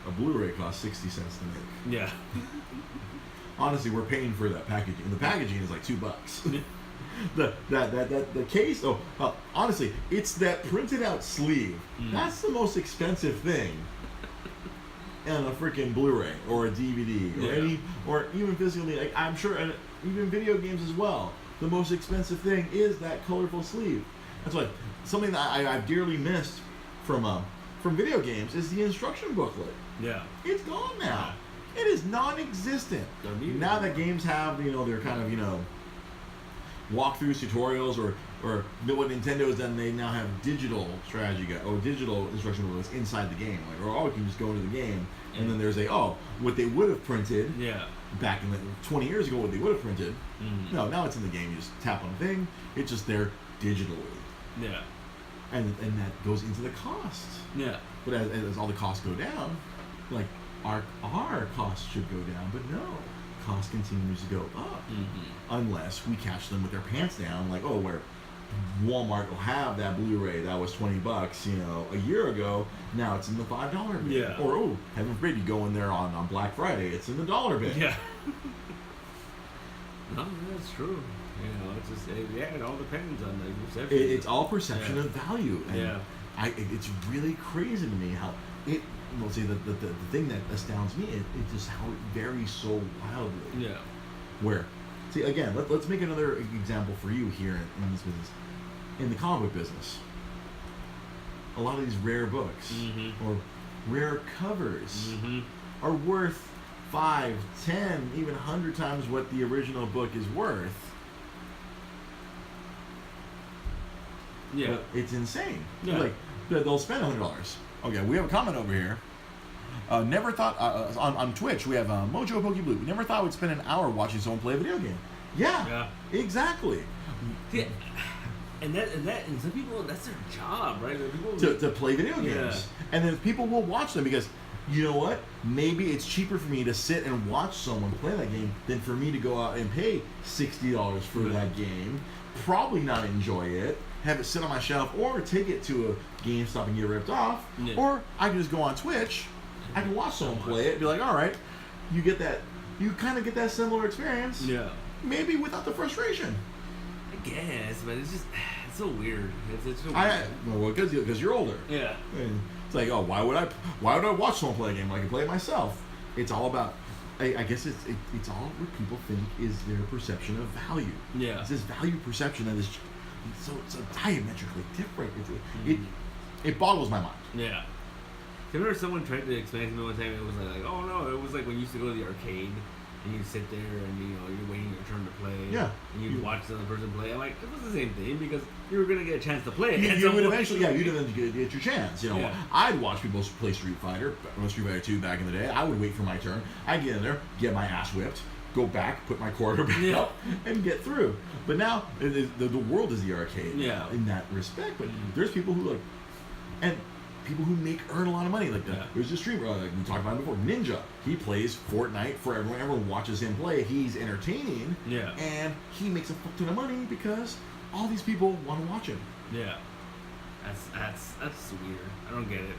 S1: a Blu-ray cost 60 cents to make.
S2: Yeah.
S1: Honestly, we're paying for that packaging. And the packaging is like $2. the case. Honestly, it's that printed out sleeve. That's the most expensive thing on a freaking Blu-ray or a DVD or even physically. Like, I'm sure, and even video games as well. The most expensive thing is that colorful sleeve. That's why something that I've dearly missed from video games is the instruction booklet.
S2: Yeah,
S1: it's gone now. It is non-existent. Now that games have, they're kind of, walkthroughs, tutorials, or what Nintendo has done, they now have digital strategy or digital instruction booklets inside the game. Like, you can just go into the game, and then there's what they would have printed back in 20 years ago, what they would have printed. No, now it's in the game. You just tap on the thing. It's just there digitally.
S2: Yeah.
S1: And that goes into the cost.
S2: Yeah.
S1: But as all the costs go down, like, our costs should go down, but no, cost continues to go up unless we catch them with their pants down, like where Walmart will have that Blu-ray that was $20, a year ago. Now it's in the $5 bin.
S2: Yeah.
S1: Or heaven forbid, you go in there on Black Friday, it's in the $1 bin.
S2: Yeah. No, that's true. It's just it all depends on the perception.
S1: It's all perception of value. And it's really crazy to me how it. Well, see, the thing that astounds me is just how it varies so wildly.
S2: Yeah.
S1: Where, see, again, let's make another example for you here in this business. In the comic book business, a lot of these rare books or rare covers are worth 5, 10, even 100 times what the original book is worth.
S2: Yeah.
S1: But it's insane.
S2: Yeah.
S1: Like, they'll spend $100. Okay, we have a comment over here. Never thought on Twitch we have Mojo Pokeblue. Never thought we'd spend an hour watching someone play a video game. Yeah. Exactly.
S2: Yeah. And some people, that's their job, right? People,
S1: to play video games, and then people will watch them because you know what? Maybe it's cheaper for me to sit and watch someone play that game than for me to go out and pay $60 for that game. Probably not enjoy it. Have it sit on my shelf, or take it to a GameStop and get ripped off, or I can just go on Twitch. I can watch someone play it, be like, all right, you get that. You kind of get that similar experience.
S2: Yeah.
S1: Maybe without the frustration.
S2: I guess, but it's so weird. It's so
S1: weird. Well, because you're older.
S2: Yeah.
S1: And It's like, oh, why would I watch someone play a game when I can play it myself? It's all about, I guess it's all what people think is their perception of value.
S2: Yeah.
S1: It's this value perception that is so diametrically different. It boggles my mind.
S2: Yeah. I remember someone tried to explain to me one time. It was like, oh no, it was like when you used to go to the arcade and you sit there and you're waiting your turn to play.
S1: Yeah.
S2: And you'd watch the other person play. I'm like, it was the same thing because you were gonna get a chance to play.
S1: You would eventually, you'd eventually get your chance.
S2: Yeah.
S1: I'd watch people play Street Fighter 2 back in the day. I would wait for my turn. I'd get in there, get my ass whipped, go back, put my quarter back up, and get through. But now the world is the arcade.
S2: Yeah.
S1: In that respect, but there's people who and people who earn a lot of money like that. There's a streamer like we talked about before, Ninja. He plays Fortnite for everyone. Everyone watches him play. He's entertaining.
S2: Yeah.
S1: And he makes a fuck ton of money because all these people want to watch him.
S2: Yeah. That's weird. I don't get it.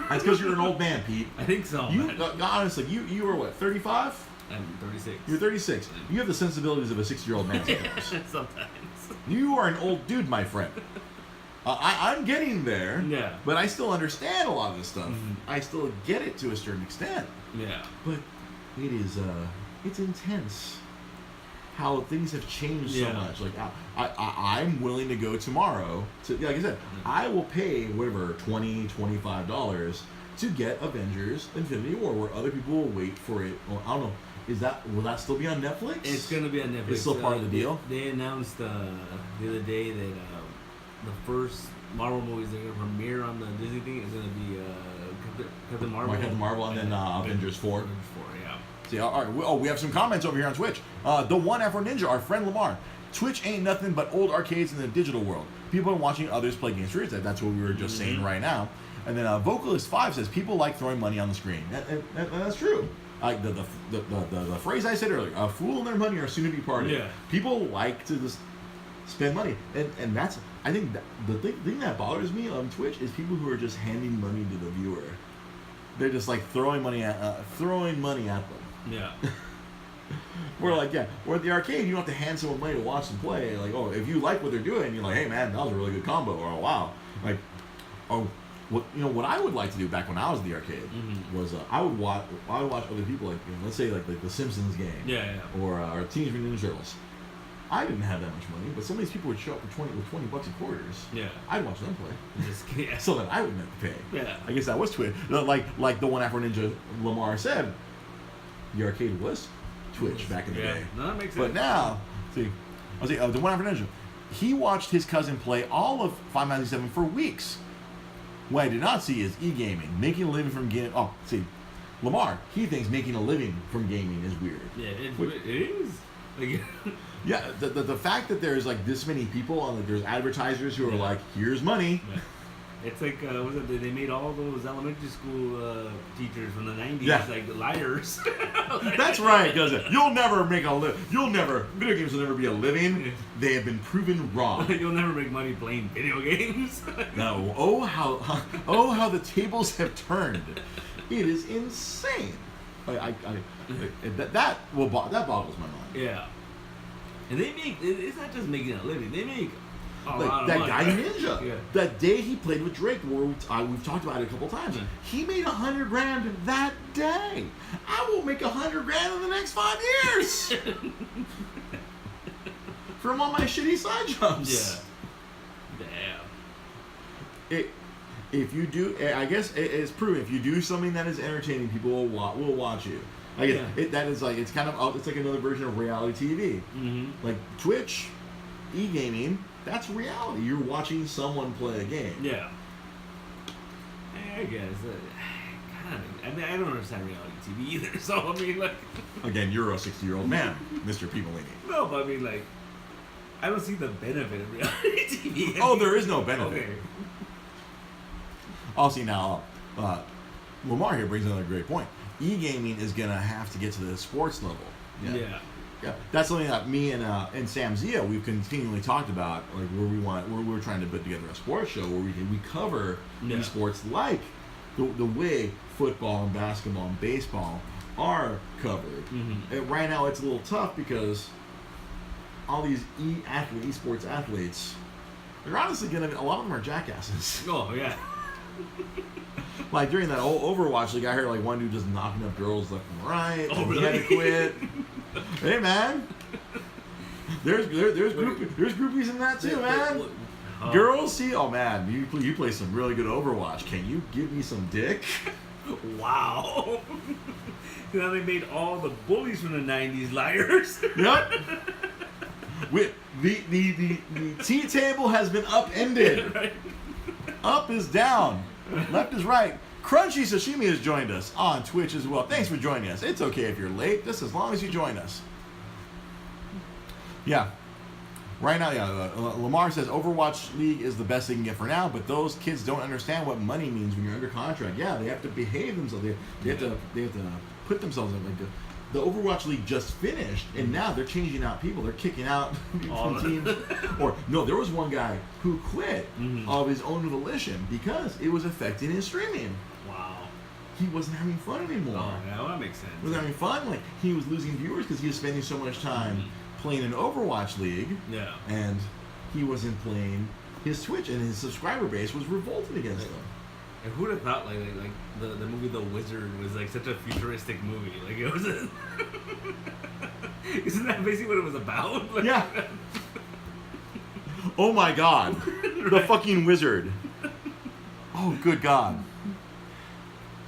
S1: That's because you're an old man, Pete.
S2: I think so.
S1: Honestly, you were what, 35?
S2: I'm 36.
S1: You're 36. You have the sensibilities of a 60-year-old man.
S2: Sometimes.
S1: You are an old dude, my friend. I'm getting there.
S2: Yeah.
S1: But I still understand a lot of this stuff. I still get it to a certain extent.
S2: Yeah.
S1: But it is, it's intense how things have changed so much. Like, I'm willing to go tomorrow to, like I said, I will pay whatever, $20, $25 to get Avengers Infinity War, where other people will wait for it. Well, I don't know. Will that still be on Netflix?
S2: It's going to be on Netflix.
S1: It's still part of the deal?
S2: They announced the other day that the first Marvel movies they're going to premiere on the Disney thing is going to be Captain Marvel.
S1: Captain Marvel and then Avengers 4.
S2: Avengers 4, yeah.
S1: See, all right. We have some comments over here on Twitch. The one Afro Ninja, our friend Lamar. Twitch ain't nothing but old arcades in the digital world. People are watching others play games. That's what we were just saying right now. And then Vocalist 5 says people like throwing money on the screen. That's true. Like the phrase I said earlier, a fool and their money are soon to be parted.
S2: Yeah.
S1: People like to just spend money, and that's, I think the thing that bothers me on Twitch is people who are just handing money to the viewer. They're just like throwing money at them.
S2: Yeah.
S1: We're at the arcade, you don't have to hand someone money to watch them play. Like, oh, if you like what they're doing, you're like, hey man, that was a really good combo, or oh, wow, like, oh. What I would like to do back when I was at the arcade was I would watch other people, like, let's say like the Simpsons game, or Teenage Mutant Ninja Turtles. I didn't have that much money, but some of these people would show up for $20 in quarters.
S2: Yeah,
S1: I'd watch them play,
S2: just
S1: so that I wouldn't have to pay.
S2: Yeah,
S1: I guess that was Twitch. Like the one Afro Ninja Lamar said, the arcade was Twitch back in the day.
S2: No, that makes sense.
S1: But now, the one Afro Ninja, he watched his cousin play all of Final Fantasy VII for weeks. What I did not see is e-gaming, making a living from gaming. Oh, see, Lamar, he thinks making a living from gaming is weird.
S2: Yeah, it is. Like,
S1: yeah, the fact that there's like this many people and there's advertisers who are like, here's money.
S2: Yeah. It's like, they made all those elementary school teachers from the 90s like liars.
S1: That's right, because you'll never make a video games will never be a living. They have been proven wrong.
S2: You'll never make money playing video games.
S1: No, oh how the tables have turned. It is insane. That boggles my mind.
S2: Yeah. And it's not just making a living, they make a lot of
S1: that
S2: money.
S1: guy Ninja.
S2: Yeah.
S1: That day he played with Drake, where we've talked about it a couple times. He made $100,000 that day. I will make $100,000 in the next 5 years from all my shitty side jobs.
S2: Yeah. Damn.
S1: If you do, I guess it's proven. If you do something that is entertaining, people will watch you. That is like, it's kind of, it's like another version of reality TV. Like Twitch, e-gaming. That's reality. You're watching someone play a game.
S2: Yeah. I guess. I mean, I don't understand reality TV either. So I mean, like.
S1: Again, you're a 60-year-old man, Mr. Peopleini.
S2: No, but I mean, like, I don't see the benefit of reality TV.
S1: Oh, there is no benefit.
S2: Okay.
S1: I'll see now. Lamar here brings another great point. E-gaming is gonna have to get to the sports level. Yeah, that's something that me and Sam Zia, we've continually talked about, like where we're trying to put together a sports show where we cover esports like the way football and basketball and baseball are covered. And right now it's a little tough because all these esports athletes, they're honestly a lot of them are jackasses.
S2: Oh yeah.
S1: Like during that old Overwatch League, I heard like one dude just knocking up girls left and right.
S2: Oh,
S1: He had to quit. Hey man, there's groupies in that too, man. Girls, see, oh man, you play some really good Overwatch. Can you give me some dick?
S2: Wow. Now they made all the bullies from the '90s liars.
S1: Yep. The tea table has been upended.
S2: Right.
S1: Up is down. Left is right. Crunchy Sashimi has joined us on Twitch as well. Thanks for joining us. It's okay if you're late, just as long as you join us. Yeah. Right now, yeah, Lamar says Overwatch League is the best they can get for now, but those kids don't understand what money means when you're under contract. Yeah, they have to behave themselves. They have to put themselves in like the Overwatch League just finished, and now they're changing out people. They're kicking out from teams. Or no, there was one guy who quit of his own volition because it was affecting his streaming.
S2: Wow.
S1: He wasn't having fun anymore.
S2: Oh, yeah, well, that makes sense.
S1: He wasn't having fun. Like he was losing viewers because he was spending so much time playing an Overwatch League.
S2: Yeah.
S1: And he wasn't playing his Twitch, and his subscriber base was revolted against him.
S2: And who'd have thought like the movie The Wizard was like such a futuristic movie? Like it was isn't that basically what it was about? Like,
S1: yeah. Oh my god. The fucking wizard. Oh good god.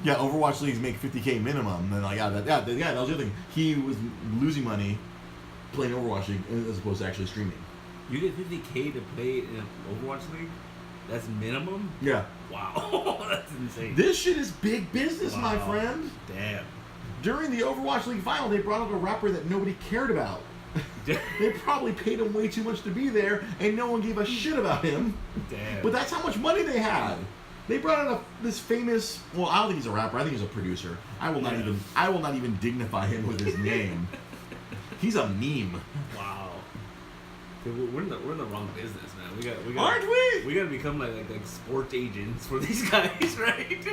S1: Yeah, Overwatch Leagues make $50K minimum. And like that was the other thing. He was losing money playing Overwatch League as opposed to actually streaming.
S2: You get $50K to play in an Overwatch League? That's minimum?
S1: Yeah.
S2: Wow. That's insane.
S1: This shit is big business,
S2: Wow.
S1: my friend.
S2: Damn.
S1: During the Overwatch League final, they brought up a rapper that nobody cared about. They probably paid him way too much to be there, and no one gave a shit about him.
S2: Damn.
S1: But that's how much money they had. They brought in this famous. Well, I don't think he's a rapper. I think he's a producer. I will not even dignify him with his name. He's a meme.
S2: Wow. Dude, we're in the wrong business, man. We got
S1: Aren't we?
S2: We gotta become like sports agents for these guys, right?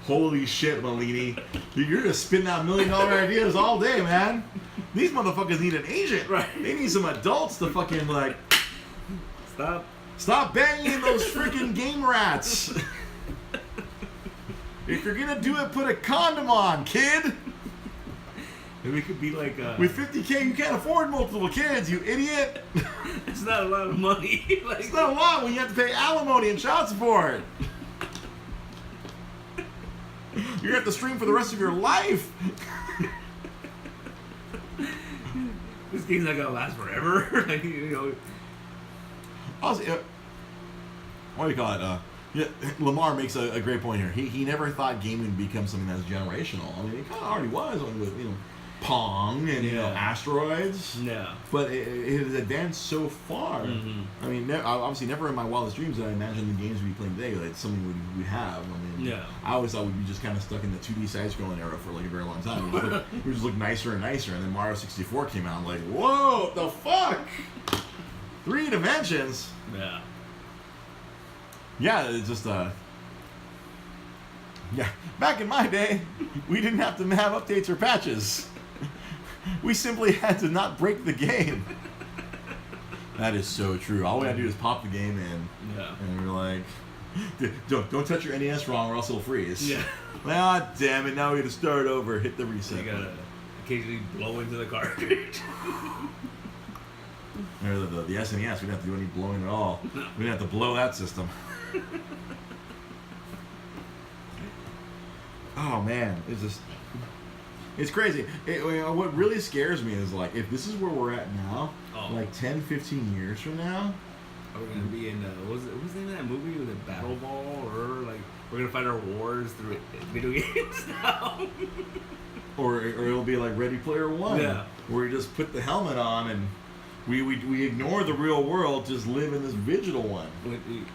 S1: Holy shit, Malini. You're just spitting out $1 million ideas all day, man. These motherfuckers need an agent.
S2: Right.
S1: They need some adults to fucking like Stop banging those freaking game rats. If you're gonna do it, put a condom on, kid.
S2: And we could be like
S1: with $50K, you can't afford multiple kids, you idiot.
S2: It's not a lot of money. Like,
S1: It's not a lot when you have to pay alimony and child support. You're gonna have to stream for the rest of your life.
S2: This game's not gonna last forever. Like, you know.
S1: Also, what do you call it? Yeah, Lamar makes a great point here. He never thought gaming would become something that's generational. I mean, it kind of already was with Pong and asteroids.
S2: Yeah.
S1: But it has advanced so far.
S2: Mm-hmm.
S1: I mean, obviously, never in my wildest dreams did I imagine the games we'd be playing today like something we'd have. I mean, I always thought we'd be just kind of stuck in the 2D side-scrolling era for like a very long time. We just look nicer and nicer, and then Mario 64 came out. I'm like, whoa, what the fuck? 3 dimensions.
S2: Yeah.
S1: Yeah, it's just yeah. Back in my day, we didn't have to have updates or patches. We simply had to not break the game. That is so true. All we had to do is pop the game in.
S2: Yeah.
S1: And we were like, don't touch your NES wrong or else it'll freeze.
S2: Yeah.
S1: Ah, damn it. Now we got to start over. Hit the reset.
S2: You gotta occasionally blow into the cartridge.
S1: Or the SNES, we didn't have to do any blowing at all. We didn't have to blow that system. Oh man, it's crazy. What really scares me is like if this is where we're at now, like 10, 15 years from now,
S2: are we gonna be in what was the name of that movie? Was it Battle Ball, or like we're gonna fight our wars through video games now?
S1: or it'll be like Ready Player One, where you just put the helmet on and we ignore the real world, just live in this digital one.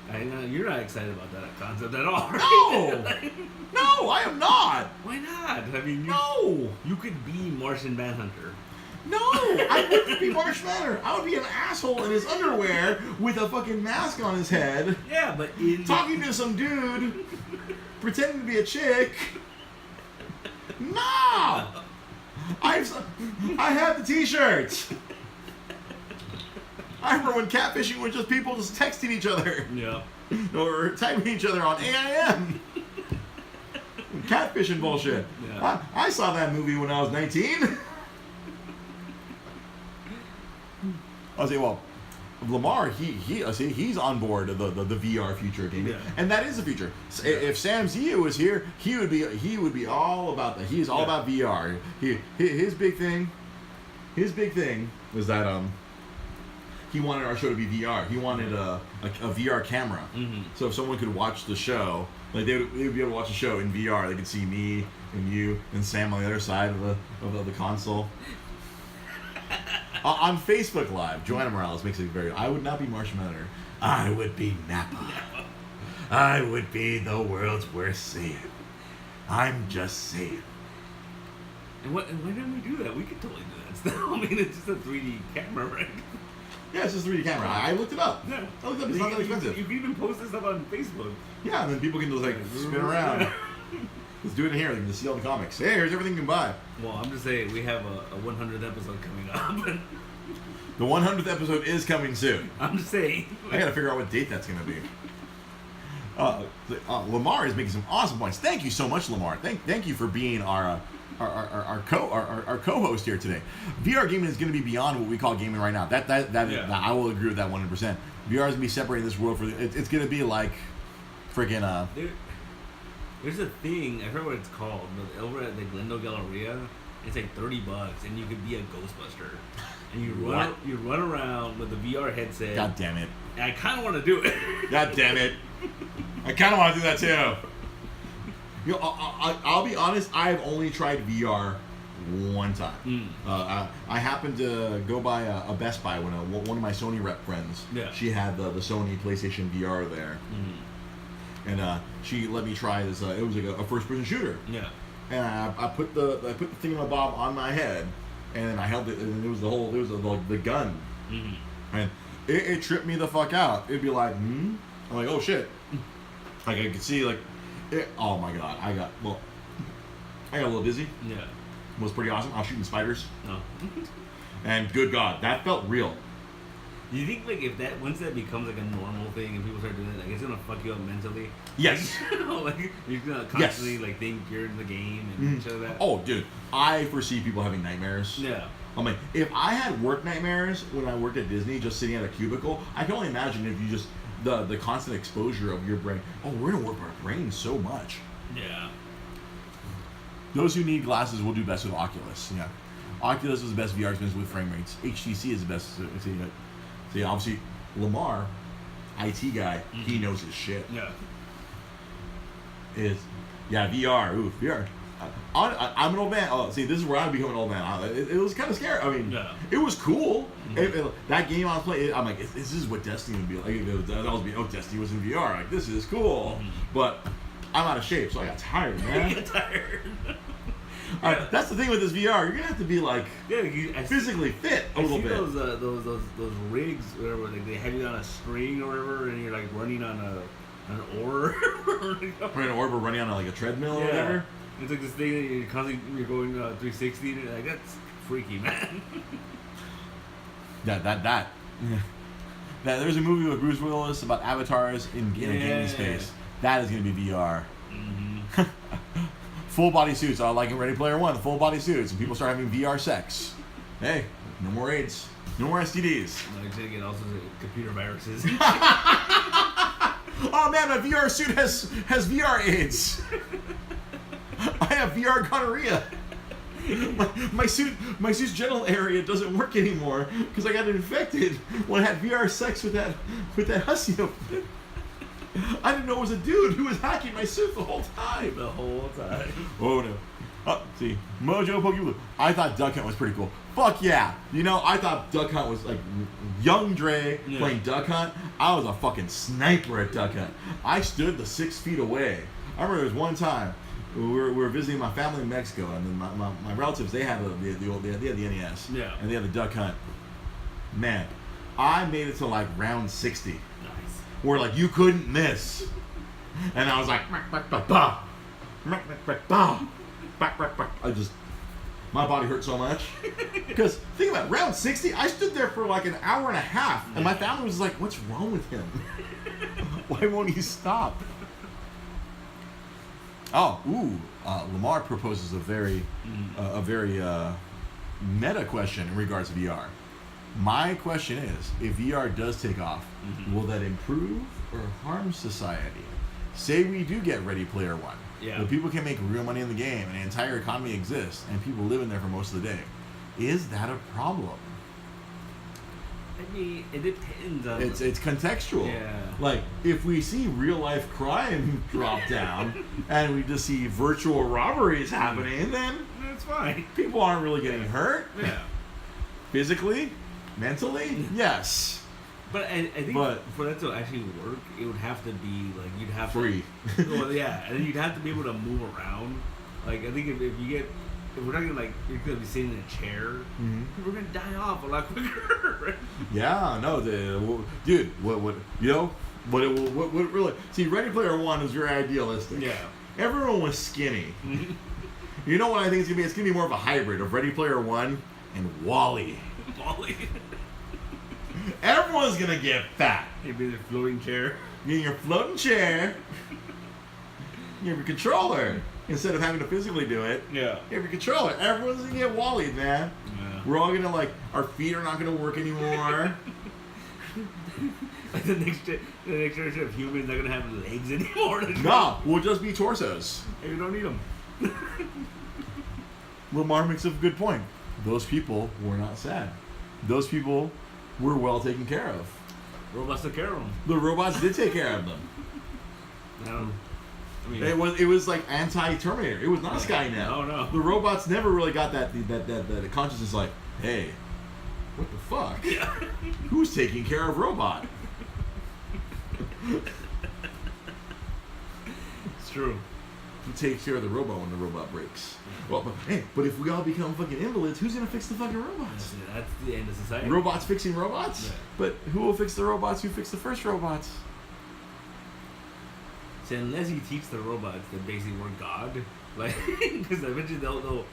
S2: I know you're not excited about that concept at all, right?
S1: No, no, I am not.
S2: Why not? I mean, you could be Martian Manhunter.
S1: No, I wouldn't be Martian Manhunter. I would be an asshole in his underwear with a fucking mask on his head.
S2: Yeah, but
S1: talking to some dude, pretending to be a chick. No, I have the T-shirts. I remember when catfishing was just people just texting each other.
S2: Yeah.
S1: Or typing each other on AIM. Catfishing bullshit.
S2: Yeah.
S1: I saw that movie when I was 19. I'll say, well, Lamar, he's on board of the VR future of gaming, and that is the future. If Sam Ziyu was here, he would be all about that. He's all about VR. His big thing was that he wanted our show to be VR. He wanted a VR camera, so if someone could watch the show, like they would be able to watch the show in VR. They could see me and you and Sam on the other side of the console. On Facebook Live, Joanna Morales makes it very... I would not be Martian Manhunter. I would be Nappa. I would be the world's worst Saiyan. I'm just Saiyan.
S2: And why didn't we do that? We could totally do that still. I mean, it's just a 3D camera, right?
S1: Yeah, it's just a 3D camera. I looked it up.
S2: Yeah.
S1: I looked it up. It's not that expensive.
S2: You can even post this stuff on Facebook.
S1: Yeah, and then people can just like spin around. Let's do it in here. They can just see all the comics. Hey, here's everything you can buy.
S2: Well, I'm just saying, we have a 100th episode coming up.
S1: The 100th episode is coming soon.
S2: I'm just saying.
S1: I gotta figure out what date that's gonna be. Lamar is making some awesome points. Thank you so much, Lamar. Thank you for being our co-host here today. VR gaming is going to be beyond what we call gaming right now. That I will agree with that 100%. VR is going to be separating this world it's going to be like freaking
S2: There's a thing, I forget what it's called, but over at the Glendale Galleria, it's like $30 and you could be a Ghostbuster. And you run around with a VR headset.
S1: God damn it.
S2: And I kind of want to do it.
S1: God damn it. I kind of want to do that too. You know, I'll be honest, I've only tried VR one time. I happened to go by a Best Buy when one of my Sony rep friends, she had the Sony PlayStation VR there. And she let me try this. It was like a first-person shooter.
S2: Yeah.
S1: And I put the thingamabob on my head, and I held it, and it was the gun. And it tripped me the fuck out. It'd be like, I'm like, oh shit. Like I could see oh my god, I got a little dizzy.
S2: Yeah.
S1: It was pretty awesome. I was shooting spiders.
S2: No.
S1: And good god, that felt real.
S2: Do you think like once that becomes like a normal thing and people start doing it, like it's gonna fuck you up mentally?
S1: Yes.
S2: Like you're gonna constantly like think you're in the game and shit like that.
S1: Oh dude, I foresee people having nightmares.
S2: Yeah.
S1: I'm like, if I had work nightmares when I worked at Disney, just sitting at a cubicle, I can only imagine if you just the constant exposure of your brain. Oh, we're gonna work our brain so much.
S2: Yeah.
S1: Those who need glasses will do best with Oculus. Yeah. Oculus is the best VR experience with frame rates. HTC is the best. See, obviously, Lamar, IT guy, he knows his shit.
S2: Yeah.
S1: VR. Ooh, VR. I'm an old man. Oh, see, this is where I become an old man. It was kind of scary. I mean, it was cool. That game I was playing, I'm like, this is what Destiny would be like. Destiny was in VR. Like, this is cool. But I'm out of shape, so I got tired, man.
S2: You get tired.
S1: That's the thing with this VR. You're gonna have to be like physically fit a little bit.
S2: Those rigs, whatever, like they have you on a string or whatever, and you're like running on an oar.
S1: Running an orb or running on like a treadmill or whatever.
S2: It's like this thing that you're going 360, and like that's freaky, man.
S1: That. There's a movie with Bruce Willis about avatars in a gaming space. That is gonna be VR. Full body suits. I like in Ready Player One. The full body suits, and people start having VR sex. Hey, no more AIDS, no more STDs.
S2: Like to get all sorts of computer viruses.
S1: Oh man, my VR suit has VR AIDS. I have VR gonorrhea. My suit's genital area doesn't work anymore because I got infected when I had VR sex with that hussy. I didn't know it was a dude who was hacking my suit the whole time. Oh no. See, Mojo Pokeball. I thought Duck Hunt was pretty cool. Fuck yeah. You know, I thought Duck Hunt was like young Dre playing Duck Hunt. I was a fucking sniper at Duck Hunt. I stood the 6 feet away. I remember there was one time we were visiting my family in Mexico, and then my relatives, they had the NES.
S2: Yeah.
S1: And they had the Duck Hunt. Man, I made it to like round 60.
S2: Nice.
S1: Where like you couldn't miss. And I was like, I just, My body hurt so much. Because think about it, round 60, I stood there for like an hour and a half, and my family was like, "What's wrong with him? Why won't he stop?" Oh, Lamar proposes a very meta question in regards to VR. My question is, if VR does take off, will that improve or harm society? Say we do get Ready Player One.
S2: Yeah.
S1: Where people can make real money in the game and an entire economy exists and people live in there for most of the day. Is that a problem?
S2: I mean, it depends on...
S1: It's contextual.
S2: Yeah.
S1: Like, if we see real life crime drop down and we just see virtual robberies happening, then
S2: That's fine.
S1: people aren't really getting hurt.
S2: Yeah.
S1: Physically, mentally, yes.
S2: But I think for that to actually work, it would have to be like you'd have
S1: Free.
S2: Well, yeah, and then you'd have to be able to move around. Like I think if we're talking like you're gonna be sitting in a chair, we're gonna die off a lot quicker.
S1: Yeah, no, dude. What you know? What really? See, Ready Player One is very idealistic.
S2: Yeah.
S1: Everyone was skinny. You know what I think it's gonna be? It's gonna be more of a hybrid of Ready Player One and Wall-E.
S2: Wall-E.
S1: Everyone's gonna get fat.
S2: It'd be the floating chair.
S1: You in your floating chair. You have your controller. Instead of having to physically do it,
S2: Yeah.
S1: you have your controller. Everyone's gonna get Wall-E, man.
S2: Yeah.
S1: We're all gonna our feet are not gonna work anymore.
S2: Like the next generation of humans not gonna have legs anymore.
S1: No, we'll just be torsos.
S2: You don't need them.
S1: Lamar makes a good point. Those people were not sad. Those people were well taken care of.
S2: Robots took care of them.
S1: The robots did take care of them.
S2: No. I mean,
S1: It was like anti-Terminator. It was not Skynet.
S2: Oh no.
S1: The robots never really got that consciousness like, hey, what the fuck?
S2: Yeah.
S1: Who's taking care of robot?
S2: It's true.
S1: Who takes care of the robot when the robot breaks? Well, but if we all become fucking invalids, who's gonna fix the fucking robots?
S2: That's the end of society.
S1: Robots fixing robots?
S2: Yeah.
S1: But who will fix the robots who fixed the first robots?
S2: So unless you teach the robots that basically we're God, like, because eventually they'll,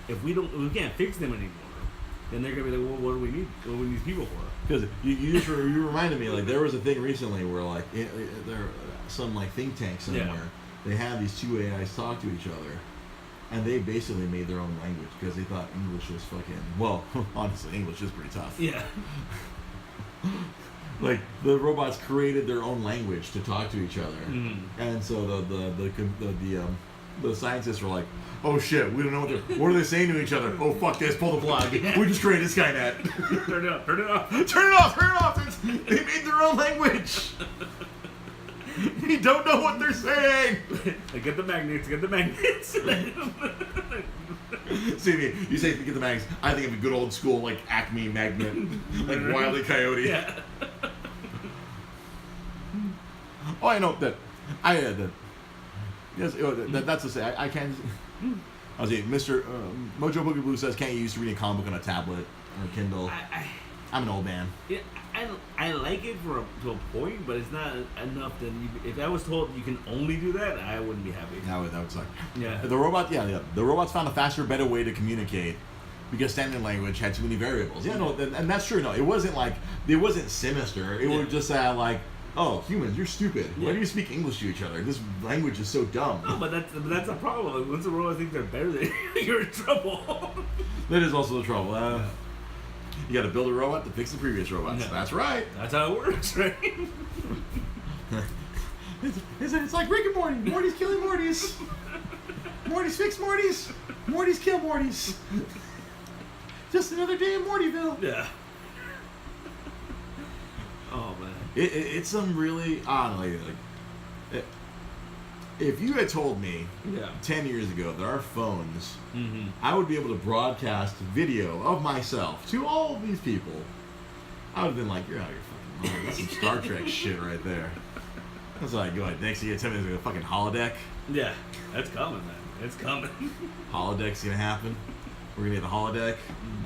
S2: if we can't fix them anymore, then they're gonna be like, well, what do we need? What do we need these people for?
S1: Because you reminded me, like, there was a thing recently where, like, there some like think tank somewhere, they had these two AIs talk to each other, and they basically made their own language because they thought English was fucking, well, honestly, English is pretty tough.
S2: Yeah.
S1: Like, the robots created their own language to talk to each other, and so the scientists were like, oh shit, we don't know what are they saying to each other? Oh fuck this, pull the plug. We just created Skynet.
S2: Turn it off. Turn it off.
S1: Turn it off. Turn it off. They made their own language. We don't know what they're saying.
S2: Get the magnets. Get the magnets.
S1: See, you say get the magnets. I think of a good old school like Acme magnet, like Wile E. Coyote.
S2: Yeah.
S1: Oh, I know that. Yes, that's to say I can't. I was saying, Mr. Mojo Boogie Blue says, can't you used to read a comic book on a tablet or a Kindle? I'm an old man.
S2: Yeah, I like it to a point, but it's not enough that if I was told you can only do that, I wouldn't be happy.
S1: That would suck.
S2: Yeah.
S1: The robots found a faster, better way to communicate because standard language had too many variables. Yeah, no, and that's true. No, it wasn't sinister. It was just like, oh, humans, you're stupid. Why do you speak English to each other? This language is so dumb.
S2: No, but that's a problem. Like, once the robots think they're better than you, you're in trouble.
S1: That is also the trouble. You got to build a robot to fix the previous robots.
S2: Yeah.
S1: That's right.
S2: That's how it works, right?
S1: It's like Rick and Morty. Morty's killing Mortys. Morty's fix Mortys. Morty's kill Mortys. Just another day in Mortyville.
S2: Yeah. Oh man.
S1: It's some really if you had told me 10 years ago that our phones, I would be able to broadcast video of myself to all of these people, I would have been like, you're out of your fucking mind. That's some Star Trek shit right there. That's like, go ahead, next thing you tell me there's a fucking holodeck.
S2: Yeah, that's coming, man. It's coming.
S1: Holodeck's gonna happen. We're gonna get the holodeck.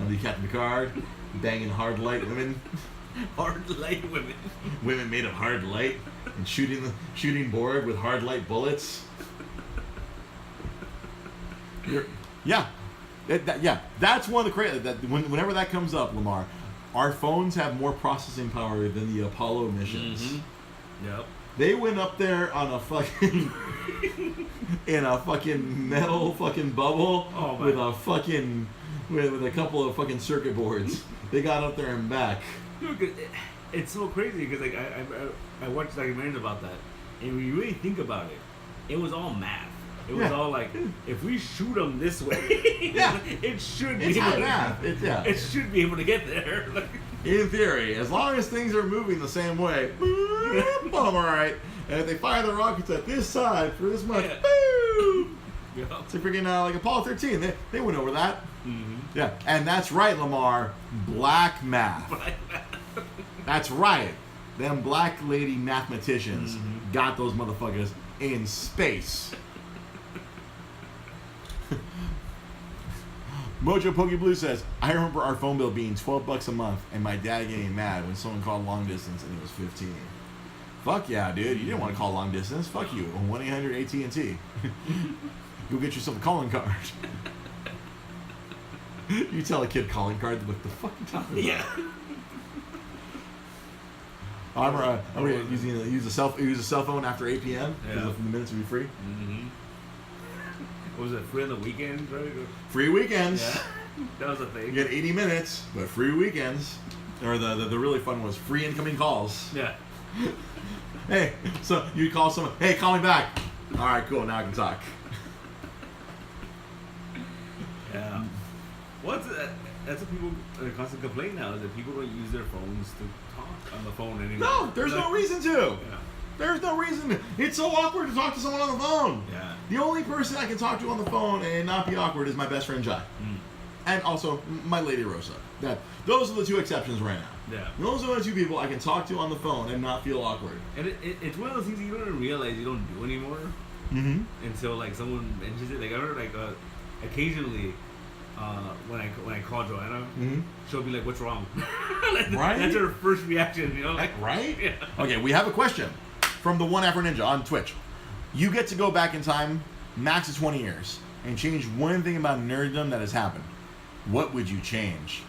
S1: I'll be Captain Picard, banging hard light women.
S2: Hard light women.
S1: Women made of hard light and shooting Borg with hard light bullets. Yeah. That's one of the crazy. Whenever that comes up, Lamar, our phones have more processing power than the Apollo missions.
S2: Mm-hmm. Yep.
S1: They went up there on a fucking in a fucking metal fucking bubble with a fucking with a couple of fucking circuit boards. They got up there and back.
S2: Dude, it's so crazy because like I watched documentaries about that, and when you really think about it, it was all math. It was all like, if we shoot them this way, it should be able to,
S1: math.
S2: It should be able to get there.
S1: In theory, as long as things are moving the same way, boom, all right. And if they fire the rockets at this side for this much, boom.
S2: Yeah.
S1: So freaking like Apollo 13, they went over that.
S2: Mm-hmm.
S1: Yeah, and that's right, Lamar. Black math. That's right. Them black lady mathematicians got those motherfuckers in space. Mojo Pokey Blue says, I remember our phone bill being $12 a month and my dad getting mad when someone called long distance and he was 15. Fuck yeah, dude. You didn't want to call long distance. Fuck you. 1-800-AT&T. Go get yourself a calling card. You tell a kid calling card, what the fuck are you talking about?
S2: Yeah.
S1: I'm use a cell phone after 8 p.m. because the minutes would be free.
S2: Mm-hmm. What was it, free on the weekends, right?
S1: Free weekends.
S2: Yeah, that was a thing.
S1: You get 80 minutes, but free weekends. Or the really fun was free incoming calls.
S2: Yeah.
S1: Hey, so you call someone, hey, call me back. All right, cool, now I can talk.
S2: Yeah. That's what people constantly complain now, is that people don't use their phones to talk on the phone anymore.
S1: No, there's no reason to.
S2: Yeah.
S1: There's no reason. It's so awkward to talk to someone on the phone.
S2: Yeah.
S1: The only person I can talk to on the phone and not be awkward is my best friend Jai. And also my lady Rosa. Those are the two exceptions right now.
S2: Yeah.
S1: Those are the two people I can talk to on the phone and not feel awkward.
S2: And it's one of those things you don't even realize you don't do anymore.
S1: Mm-hmm.
S2: Until like someone mentions it. Like I heard occasionally when I call Joanna, she'll be like, "What's wrong?"
S1: Right.
S2: That's her first reaction, you know.
S1: Right.
S2: Yeah.
S1: Okay, we have a question from the One Afro Ninja on Twitch. You get to go back in time, max of 20 years, and change one thing about nerddom that has happened. What would you change?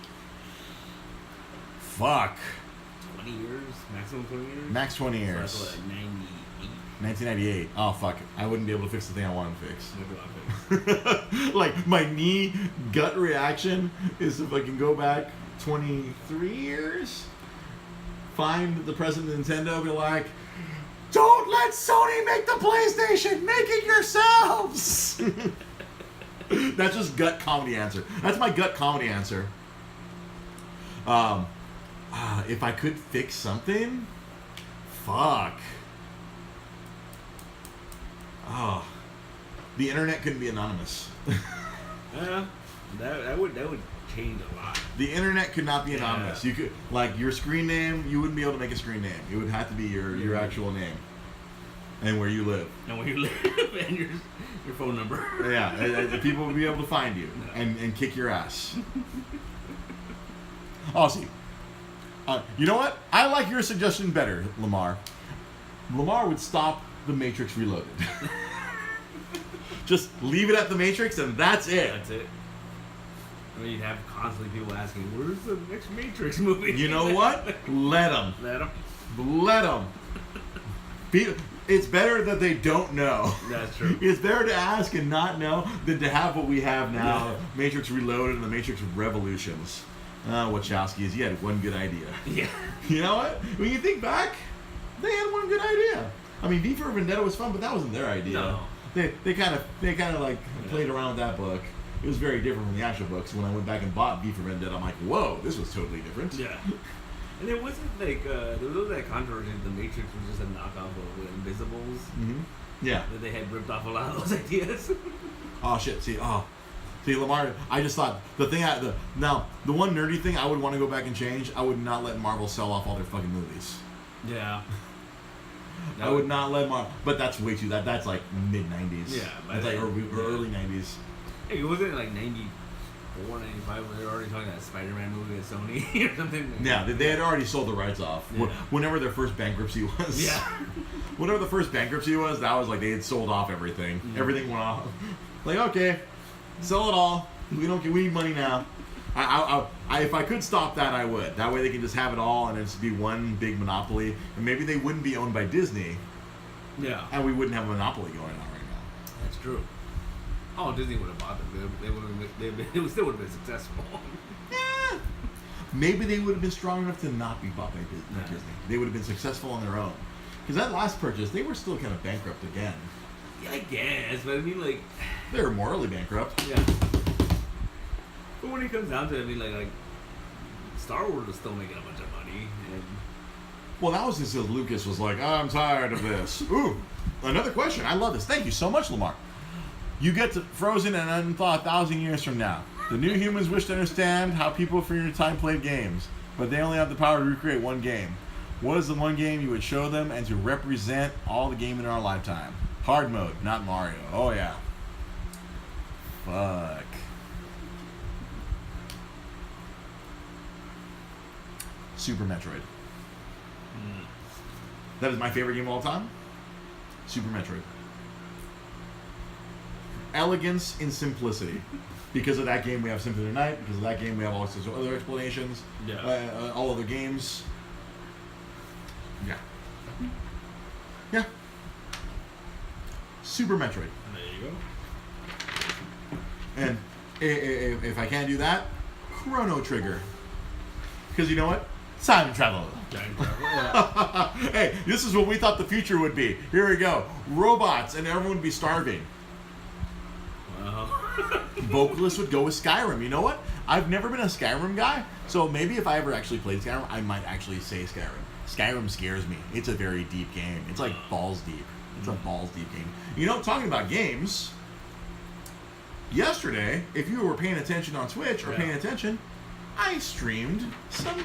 S1: Fuck.
S2: 20 years? Maximum 20 years?
S1: Max 20 years.
S2: So that's like 98.
S1: 1998. Oh, fuck. I wouldn't be able to fix the thing I wanted to fix.
S2: What do I fix?
S1: Like, my knee gut reaction is if I can go back 23 years, find the president of Nintendo, be like, don't let Sony make the PlayStation! Make it yourselves! That's just gut comedy answer. That's my gut comedy answer. If I could fix something, fuck. Oh, the internet couldn't be anonymous.
S2: Yeah, that would change a lot.
S1: The internet could not be anonymous. You could, like, your screen name, you wouldn't be able to make a screen name. It would have to be your actual name and where you live.
S2: And where you live and your phone number.
S1: Yeah, and people would be able to find you and kick your ass. Oh, see. You know what? I like your suggestion better, Lamar. Lamar would stop The Matrix Reloaded. Just leave it at The Matrix and that's it.
S2: That's it. I mean, you'd have constantly people asking, where's the next Matrix movie?
S1: You know what? Let them.
S2: Let them.
S1: Let them. It's better that they don't know.
S2: That's true.
S1: It's better to ask and not know than to have what we have now, yeah. Matrix Reloaded and the Matrix Revolutions. Wachowskis, you had one good idea.
S2: Yeah.
S1: You know what? When you think back, they had one good idea. I mean, V for Vendetta was fun, but that wasn't their idea.
S2: No.
S1: They kind of like played around with that book. It was very different from the actual books. When I went back and bought V for Vendetta, I'm like, whoa, this was totally different.
S2: Yeah. And it wasn't like there was that controversy. The Matrix was just a knockoff of Invisibles.
S1: Mm-hmm. Yeah.
S2: That they had ripped off a lot of those ideas.
S1: Oh shit! See, Lamar. I just thought the one nerdy thing I would want to go back and change. I would not let Marvel sell off all their fucking movies.
S2: Yeah.
S1: I would not let Marvel. But that's way too. That's like mid '90s.
S2: Yeah.
S1: That's like early '90s.
S2: Hey, it wasn't like 94, 95 when they were already talking that Spider-Man movie at Sony or something.
S1: Yeah, they had already sold the rights off. Yeah. Whenever their first bankruptcy was.
S2: Yeah.
S1: Whenever the first bankruptcy was, that was like they had sold off everything. Mm-hmm. Everything went off. Like, okay, sell it all. We need money now. If I could stop that, I would. That way they can just have it all and it's be one big monopoly. And maybe they wouldn't be owned by Disney.
S2: Yeah.
S1: And we wouldn't have a monopoly going on right now.
S2: That's true. Oh, Disney would have bought them. It still would have been successful.
S1: Yeah. Maybe they would have been strong enough to not be bought by Disney. They would have been successful on their own. Because that last purchase, they were still kind of bankrupt again.
S2: Yeah, I guess, but I mean, like...
S1: They were morally bankrupt.
S2: Yeah. But when it comes down to it, I mean, like Star Wars was still making a bunch of money. And...
S1: Well, that was just as Lucas was like, I'm tired of this. Ooh, another question. I love this. Thank you so much, Lamar. You get to Frozen and Unthought 1,000 years from now. The new humans wish to understand how people for your time played games, but they only have the power to recreate one game. What is the one game you would show them and to represent all the game in our lifetime? Hard mode, not Mario. Oh, yeah. Fuck. Super Metroid. That is my favorite game of all time. Super Metroid. Elegance in simplicity. Because of that game, we have Symphony of the Night. Because of that game, we have all sorts of other explanations.
S2: Yeah.
S1: All other games. Yeah. Yeah. Super Metroid.
S2: There you go.
S1: And if I can't do that, Chrono Trigger. Because you know what? Time travel.
S2: Time travel, yeah.
S1: Hey, this is what we thought the future would be. Here we go. Robots and everyone would be starving.
S2: Wow.
S1: Vocalists would go with Skyrim. You know what? I've never been a Skyrim guy, so maybe if I ever actually played Skyrim, I might actually say Skyrim. Skyrim scares me. It's a very deep game. It's like balls deep. It's a balls deep game. You know, talking about games, yesterday, if you were paying attention on Twitch or paying attention, I streamed some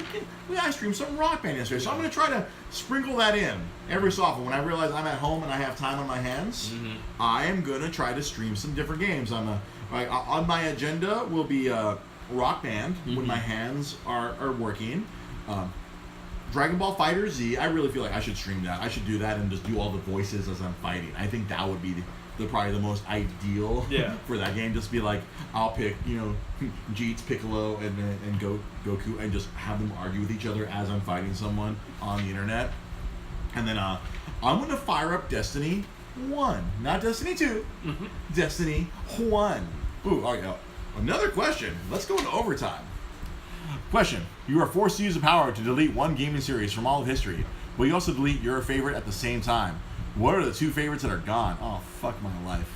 S1: Rock Band yesterday. So I'm going to try to sprinkle that in every so often. When I realize I'm at home and I have time on my hands, I am going to try to stream some different games. On my agenda will be Rock Band when my hands are working. Dragon Ball Fighter Z, I really feel like I should stream that. I should do that and just do all the voices as I'm fighting. I think that would be probably the most ideal for that game. Just be like, I'll pick, Jeets, Piccolo, and Goku, and just have them argue with each other as I'm fighting someone on the internet. And then I'm going to fire up Destiny 1. Not Destiny 2. Destiny 1. Ooh, all right. Another question. Let's go into overtime. Question. You are forced to use the power to delete one gaming series from all of history, but you also delete your favorite at the same time. What are the two favorites that are gone? Oh, fuck my life.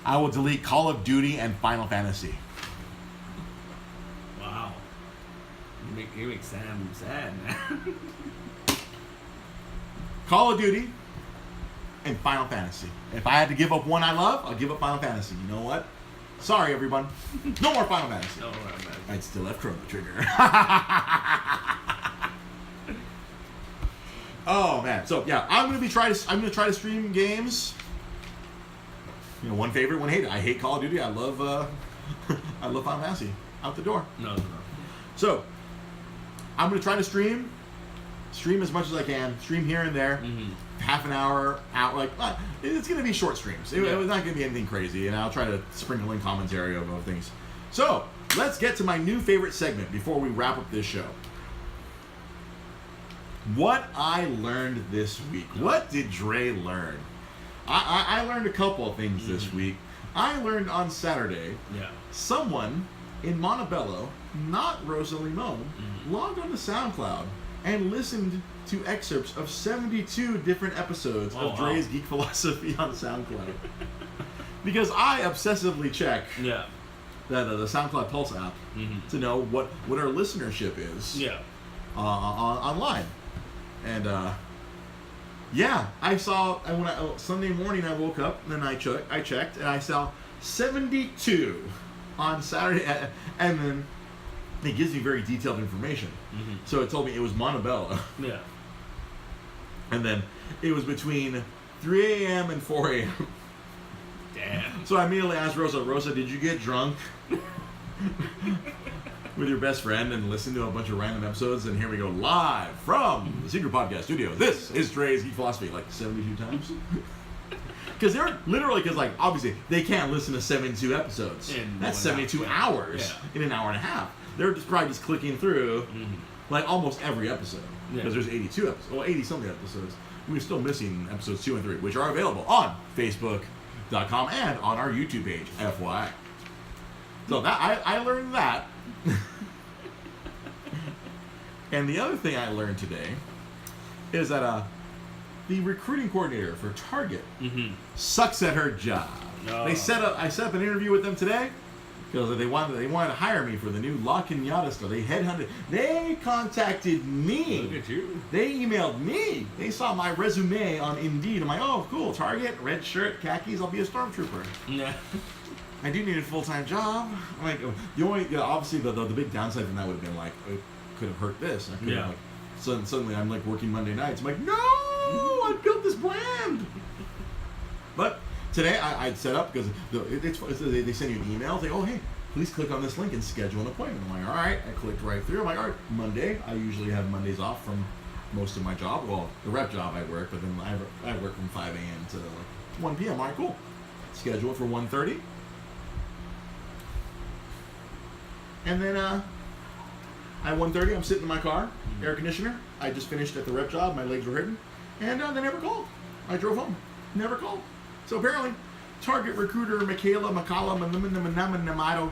S1: I will delete Call of Duty and Final Fantasy.
S2: Wow. You make Sam sad, man.
S1: Call of Duty and Final Fantasy. If I had to give up one I love, I'll give up Final Fantasy. You know what? Sorry, everyone. No more Final Fantasy.
S2: No more Final Fantasy.
S1: I'd still have Chrono Trigger. Oh man. So yeah, I'm gonna try to stream games. One favorite, one hated. I hate Call of Duty. I love I love Final Fantasy. Out the door.
S2: No.
S1: So I'm gonna try to stream as much as I can. Stream here and there. Half an hour out. It's gonna be short streams. It's not gonna be anything crazy, and I'll try to sprinkle in commentary of things. So let's get to my new favorite segment before we wrap up this show. What I learned this week. What did Dre learn? I learned a couple of things this week. I learned on Saturday, someone in Montebello, not Rosa Limon, logged on to SoundCloud and listened to excerpts of 72 different episodes of Dre's Geek Philosophy on SoundCloud. Because I obsessively check the SoundCloud Pulse app to know what our listenership is online. And I saw, and Sunday morning I woke up and then I checked and I saw 72 on Saturday, and then it gives me very detailed information. So it told me it was Montebello. And then it was between 3 a.m. and 4 a.m.
S2: Damn.
S1: So I immediately asked Rosa, did you get drunk with your best friend and listen to a bunch of random episodes? And here we go, live from the Secret Podcast Studio. This is Dre's Geek Philosophy, like 72 times. Because they're literally, like, obviously, they can't listen to 72 episodes. That's 72 hours in an hour and a half. They're just probably just clicking through, like, almost every episode. Because there's 82 episodes, well, 80-something episodes. We're still missing episodes 2 and 3, which are available on Facebook.com and on our YouTube page, FYI. So that I learned that. And the other thing I learned today is that the recruiting coordinator for Target sucks at her job. I set up an interview with them today because they wanted to hire me for the new La Cañada store. They headhunted. They contacted me.
S2: Look at you.
S1: They emailed me. They saw my resume on Indeed. I'm like, oh, cool. Target, red shirt, khakis. I'll be a stormtrooper.
S2: Yeah.
S1: I do need a full-time job. I'm like, the only, obviously, the big downside from that would have been like, it could have hurt this. I could have like, suddenly I'm like working Monday nights. I'm like, no, I built this brand. But today I'd set up because they send you an email. They, oh, hey, please click on this link and schedule an appointment. I'm like, all right. I clicked right through. I'm like, all right, Monday. I usually have Mondays off from most of my job. Well, the rep job I work, but then I work from 5 a.m. to like 1 p.m. All right, cool. Schedule it for 1:30. And then at 1:30, I'm sitting in my car, air conditioner. I just finished at the rep job. My legs were hurting. And they never called. I drove home. Never called. So apparently, Target recruiter Michaela McCallum,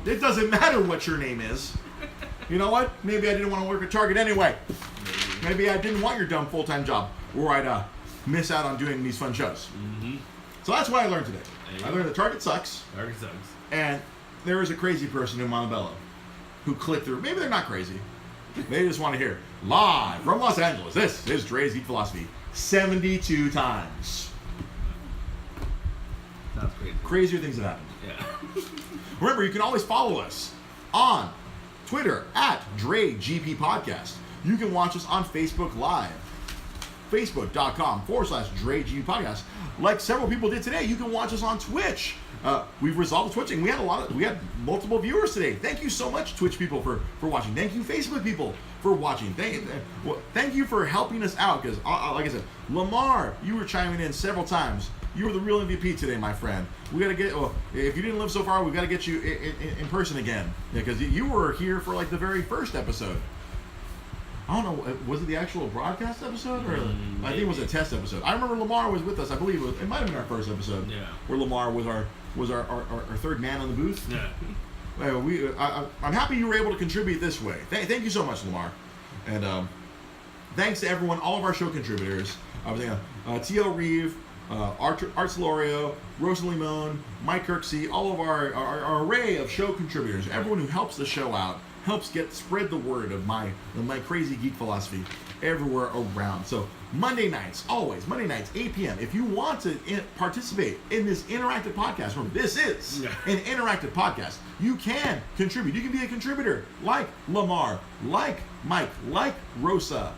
S1: it doesn't matter what your name is. You know what? Maybe I didn't want to work at Target anyway. Maybe I didn't want your dumb full-time job where I'd miss out on doing these fun shows. So that's what I learned today. I learned that Target sucks.
S2: Target sucks.
S1: And there is a crazy person in Montebello who clicked through. Maybe they're not crazy. They just want to hear live from Los Angeles. This is Dre's Geek Philosophy 72 times.
S2: Sounds crazy.
S1: Crazier things have happened.
S2: Yeah.
S1: Remember, you can always follow us on Twitter at DreGP Podcast. You can watch us on Facebook Live. Facebook.com/DreGP Podcast. Like several people did today, you can watch us on Twitch. We've resolved Twitching. We had multiple viewers today. Thank you so much, Twitch people, for watching. Thank you, Facebook people, for watching. Thank you for helping us out. Because, like I said, Lamar, you were chiming in several times. You were the real MVP today, my friend. We got to get. Well, if you didn't live so far, we got to get you in person again. Because you were here for like the very first episode. I don't know. Was it the actual broadcast episode, or I think it was a test episode? I remember Lamar was with us. I believe it might have been our first episode. Yeah. Where Lamar was our third man on the booth. Yeah. I'm happy you were able to contribute this way. Thank you so much, Lamar. And thanks to everyone, all of our show contributors. T.L. Reeve, Arts Lorio, Rosa Limon, Mike Kirksey, all of our array of show contributors, everyone who helps the show out, helps spread the word of my crazy geek philosophy everywhere around. So Monday nights, 8 p.m. If you want to participate in this interactive podcast, remember, this is an interactive podcast. You can contribute. You can be a contributor like Lamar, like Mike, like Rosa,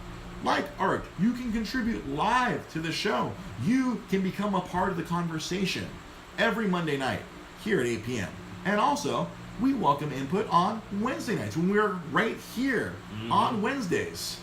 S1: like Art. You can contribute live to the show. You can become a part of the conversation every Monday night here at 8 p.m. And also, we welcome input on Wednesday nights when we're right here on Wednesdays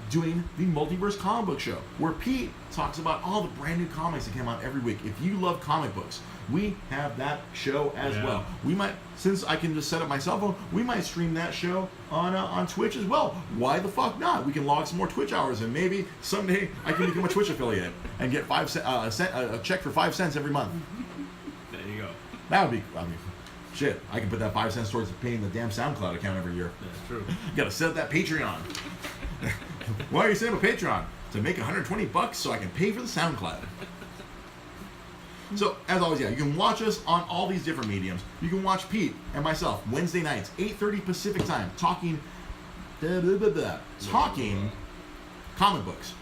S1: doing the Multiverse Comic Book Show, where Pete talks about all the brand new comics that come out every week. If you love comic books, we have that show as well. We might, since I can just set up my cell phone, we might stream that show on Twitch as well. Why the fuck not? We can log some more Twitch hours, and maybe someday I can become a Twitch affiliate and get a check for 5 cents every month.
S2: There you go.
S1: That would be. Shit, I can put that 5 cents towards paying the damn SoundCloud account every year.
S2: That's true.
S1: You gotta set up that Patreon. Why are you setting up a Patreon? To make $120 so I can pay for the SoundCloud. So, as always, you can watch us on all these different mediums. You can watch Pete and myself Wednesday nights, 8:30 Pacific time, talking comic books.